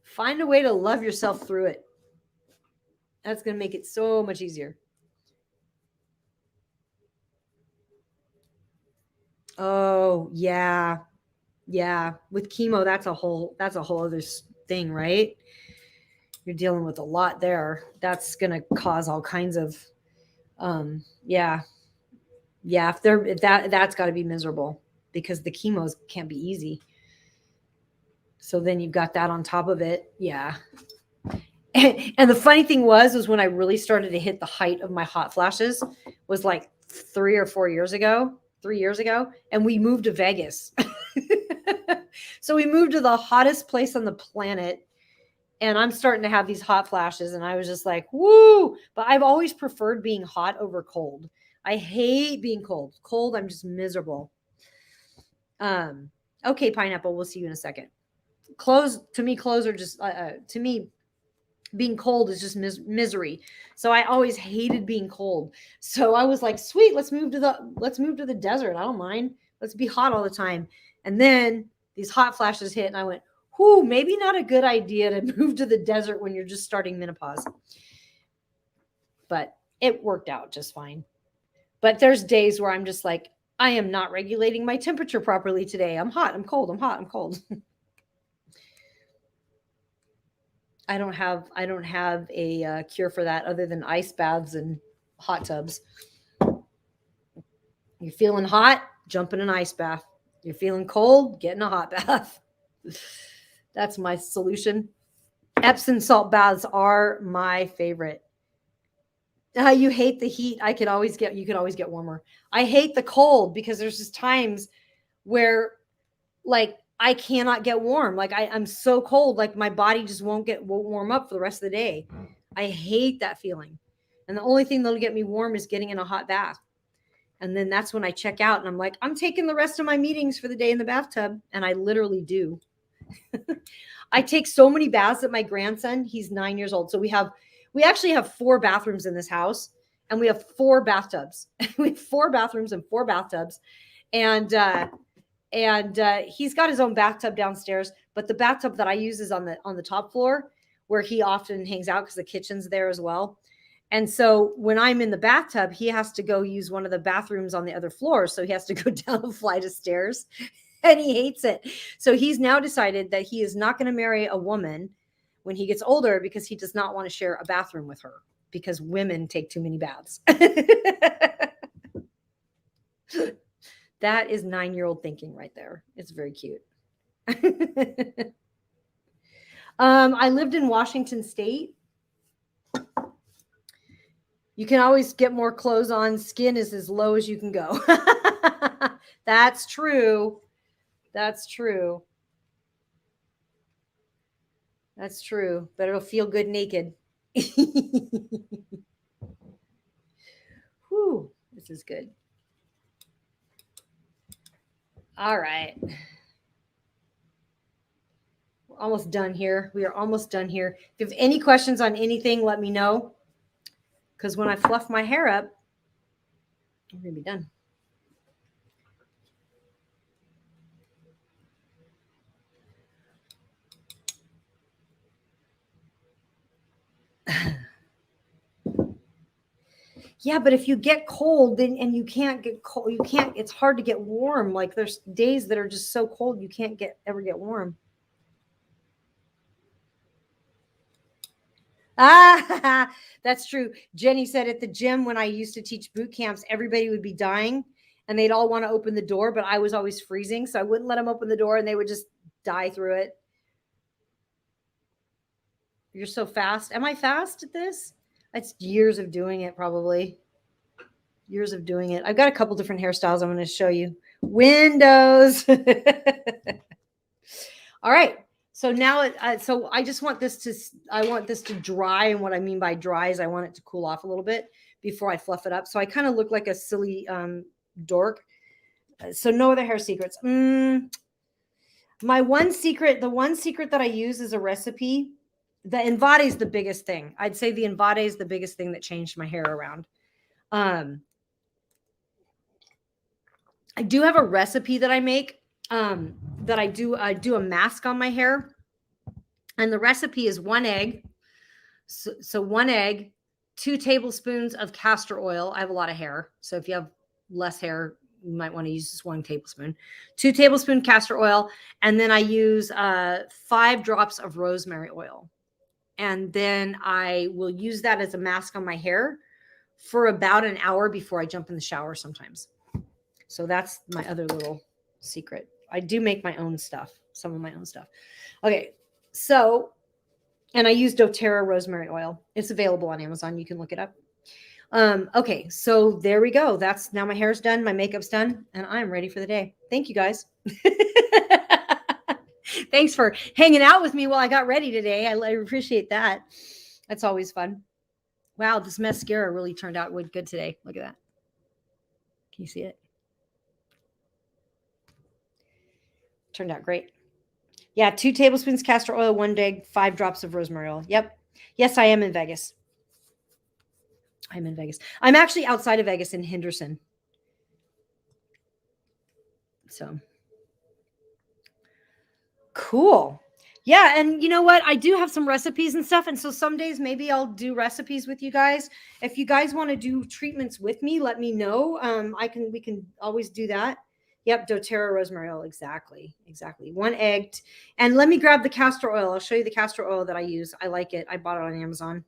Speaker 1: Find a way to love yourself through it. That's going to make it so much easier. Oh, yeah. Yeah. With chemo, that's a whole other thing, right? You're dealing with a lot there. That's going to cause all kinds of, yeah. Yeah. That's got to be miserable because the chemos can't be easy. So then you've got that on top of it. Yeah. And the funny thing was when I really started to hit the height of my hot flashes was like 3 or 4 years ago, 3 years ago. And we moved to Vegas. So we moved to the hottest place on the planet. And I'm starting to have these hot flashes. And I was just like, woo. But I've always preferred being hot over cold. I hate being cold. Cold, I'm just miserable. Okay, Pineapple, we'll see you in a second. Clothes are just, to me, being cold is just misery. So I always hated being cold. So I was like, sweet, let's move to the desert. I don't mind. Let's be hot all the time. And then these hot flashes hit and I went, whoo, maybe not a good idea to move to the desert when you're just starting menopause. But it worked out just fine. But there's days where I'm just like, I am not regulating my temperature properly today. I'm hot, I'm cold, I'm hot, I'm cold. I don't have a cure for that other than ice baths and hot tubs. You're feeling hot, jump in an ice bath. You're feeling cold, get in a hot bath. That's my solution. Epsom salt baths are my favorite. You hate the heat. You could always get warmer. I hate the cold because there's just times where like I cannot get warm. Like I'm so cold, like my body just won't warm up for the rest of the day. I hate that feeling. And the only thing that'll get me warm is getting in a hot bath. And then that's when I check out and I'm like, I'm taking the rest of my meetings for the day in the bathtub. And I literally do. I take so many baths that my grandson, he's 9 years old. So we actually have 4 bathrooms in this house and we have 4 bathtubs. We have 4 bathrooms and 4 bathtubs. And he's got his own bathtub downstairs, but the bathtub that I use is on the top floor where he often hangs out because the kitchen's there as well. And so when I'm in the bathtub, he has to go use one of the bathrooms on the other floor. So he has to go down a flight of stairs and he hates it. So he's now decided that he is not going to marry a woman when he gets older because he does not want to share a bathroom with her because women take too many baths. That is 9-year-old thinking right there. It's very cute. I lived in Washington State. You can always get more clothes on. Skin is as low as you can go. That's true. That's true. That's true. But it'll feel good naked. is good. All right. We're almost done here. We are almost done here. If you have any questions on anything, let me know. Because when I fluff my hair up, I'm going to be done. Yeah, but if you get cold then and you can't get cold, it's hard to get warm. Like there's days that are just so cold you can't ever get warm. Ah, that's true. Jenny said at the gym when I used to teach boot camps, everybody would be dying and they'd all want to open the door, but I was always freezing, so I wouldn't let them open the door and they would just die through it. You're so fast. Am I fast at this? That's years of doing it, probably. Years of doing it. I've got a couple different hairstyles I'm going to show you. Windows. All right. So now, so I just want this to dry. And what I mean by dry is I want it to cool off a little bit before I fluff it up. So I kind of look like a silly dork. So no other hair secrets. My one secret, the one secret that I use is a recipe. The Invade is the biggest thing. I'd say the Invade is the biggest thing that changed my hair around. I do have a recipe that I make that I do a mask on my hair. And the recipe is 1 egg. So 1 egg, 2 tablespoons of castor oil. I have a lot of hair. So if you have less hair, you might want to use just 1 tablespoon. 2 tablespoons castor oil. And then I use 5 drops of rosemary oil. And then I will use that as a mask on my hair for about an hour before I jump in the shower sometimes. So that's my other little secret. I do make my own stuff, some of my own stuff. Okay, so, and I use doTERRA rosemary oil. It's available on Amazon. You can look it up. Okay, so there we go. That's now my hair's done, my makeup's done, and I'm ready for the day. Thank you guys. Thanks for hanging out with me while I got ready today. I appreciate that. That's always fun. Wow, this mascara really turned out good today. Look at that. Can you see it? Turned out great. Yeah, 2 tablespoons castor oil, 1 egg, 5 drops of rosemary oil. Yep. Yes, I am in Vegas. I'm in Vegas. I'm actually outside of Vegas in Henderson. So cool. Yeah, and you know what? I do have some recipes and stuff, and so some days maybe I'll do recipes with you guys. If you guys want to do treatments with me, let me know. We can always do that. Yep, doTERRA rosemary oil, exactly. 1 egg. And let me grab the castor oil. I'll show you the castor oil that I use. I like it. I bought it on Amazon.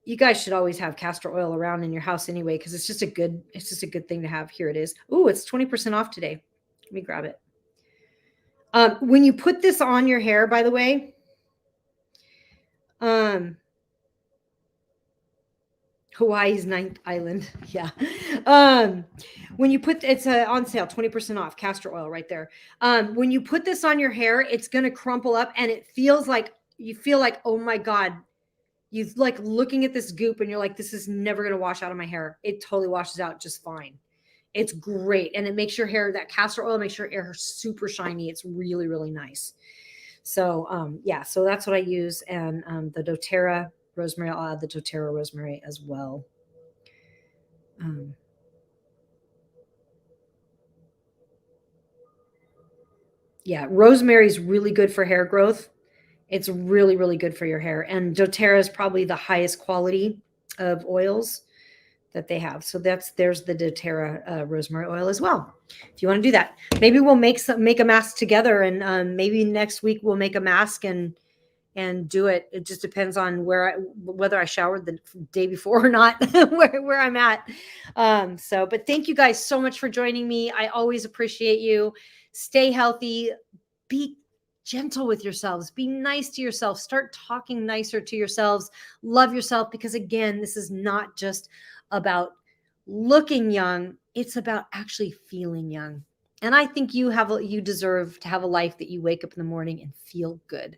Speaker 1: You guys should always have castor oil around in your house anyway, because it's just a good thing to have. Here it is. Ooh, it's 20% off today. Let me grab it. When you put this on your hair, by the way, Hawaii's 9th island. Yeah. When you put, it's on sale, 20% off, castor oil right there. When you put this on your hair, it's going to crumple up and it feels like, you feel like, oh my God, you've like looking at this goop and you're like, this is never going to wash out of my hair. It totally washes out just fine. It's great. And it makes your hair, that castor oil makes your hair super shiny. It's really, really nice. So, yeah, so that's what I use. And the doTERRA rosemary, I'll add the doTERRA rosemary as well. Yeah, rosemary is really good for hair growth. It's really, really good for your hair. And doTERRA is probably the highest quality of oils that they have. So there's the doTERRA rosemary oil as well. If you want to do that, maybe we'll make a mask together, and maybe next week we'll make a mask and do it. It just depends on whether I showered the day before or not, where I'm at. But thank you guys so much for joining me. I always appreciate you. Stay healthy. Be gentle with yourselves. Be nice to yourself. Start talking nicer to yourselves. Love yourself, because again, this is not just about looking young. It's about actually feeling young. And I think you deserve to have a life that you wake up in the morning and feel good.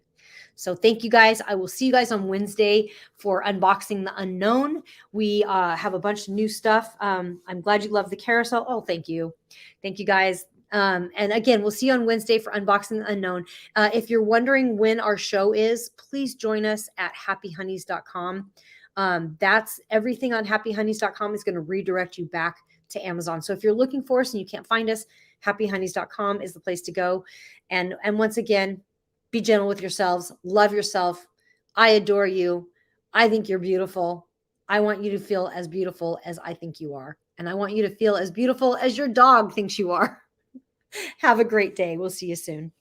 Speaker 1: So thank you guys. I will see you guys on Wednesday for Unboxing the Unknown. We have a bunch of new stuff. I'm glad you love the carousel. Oh, thank you. Thank you guys. And again, we'll see you on Wednesday for Unboxing the Unknown. If you're wondering when our show is, please join us at happyhoneys.com. That's everything on happyhoneys.com is going to redirect you back to Amazon. So if you're looking for us and you can't find us, happyhoneys.com is the place to go. And once again, be gentle with yourselves. Love yourself. I adore you. I think you're beautiful. I want you to feel as beautiful as I think you are. And I want you to feel as beautiful as your dog thinks you are. Have a great day. We'll see you soon.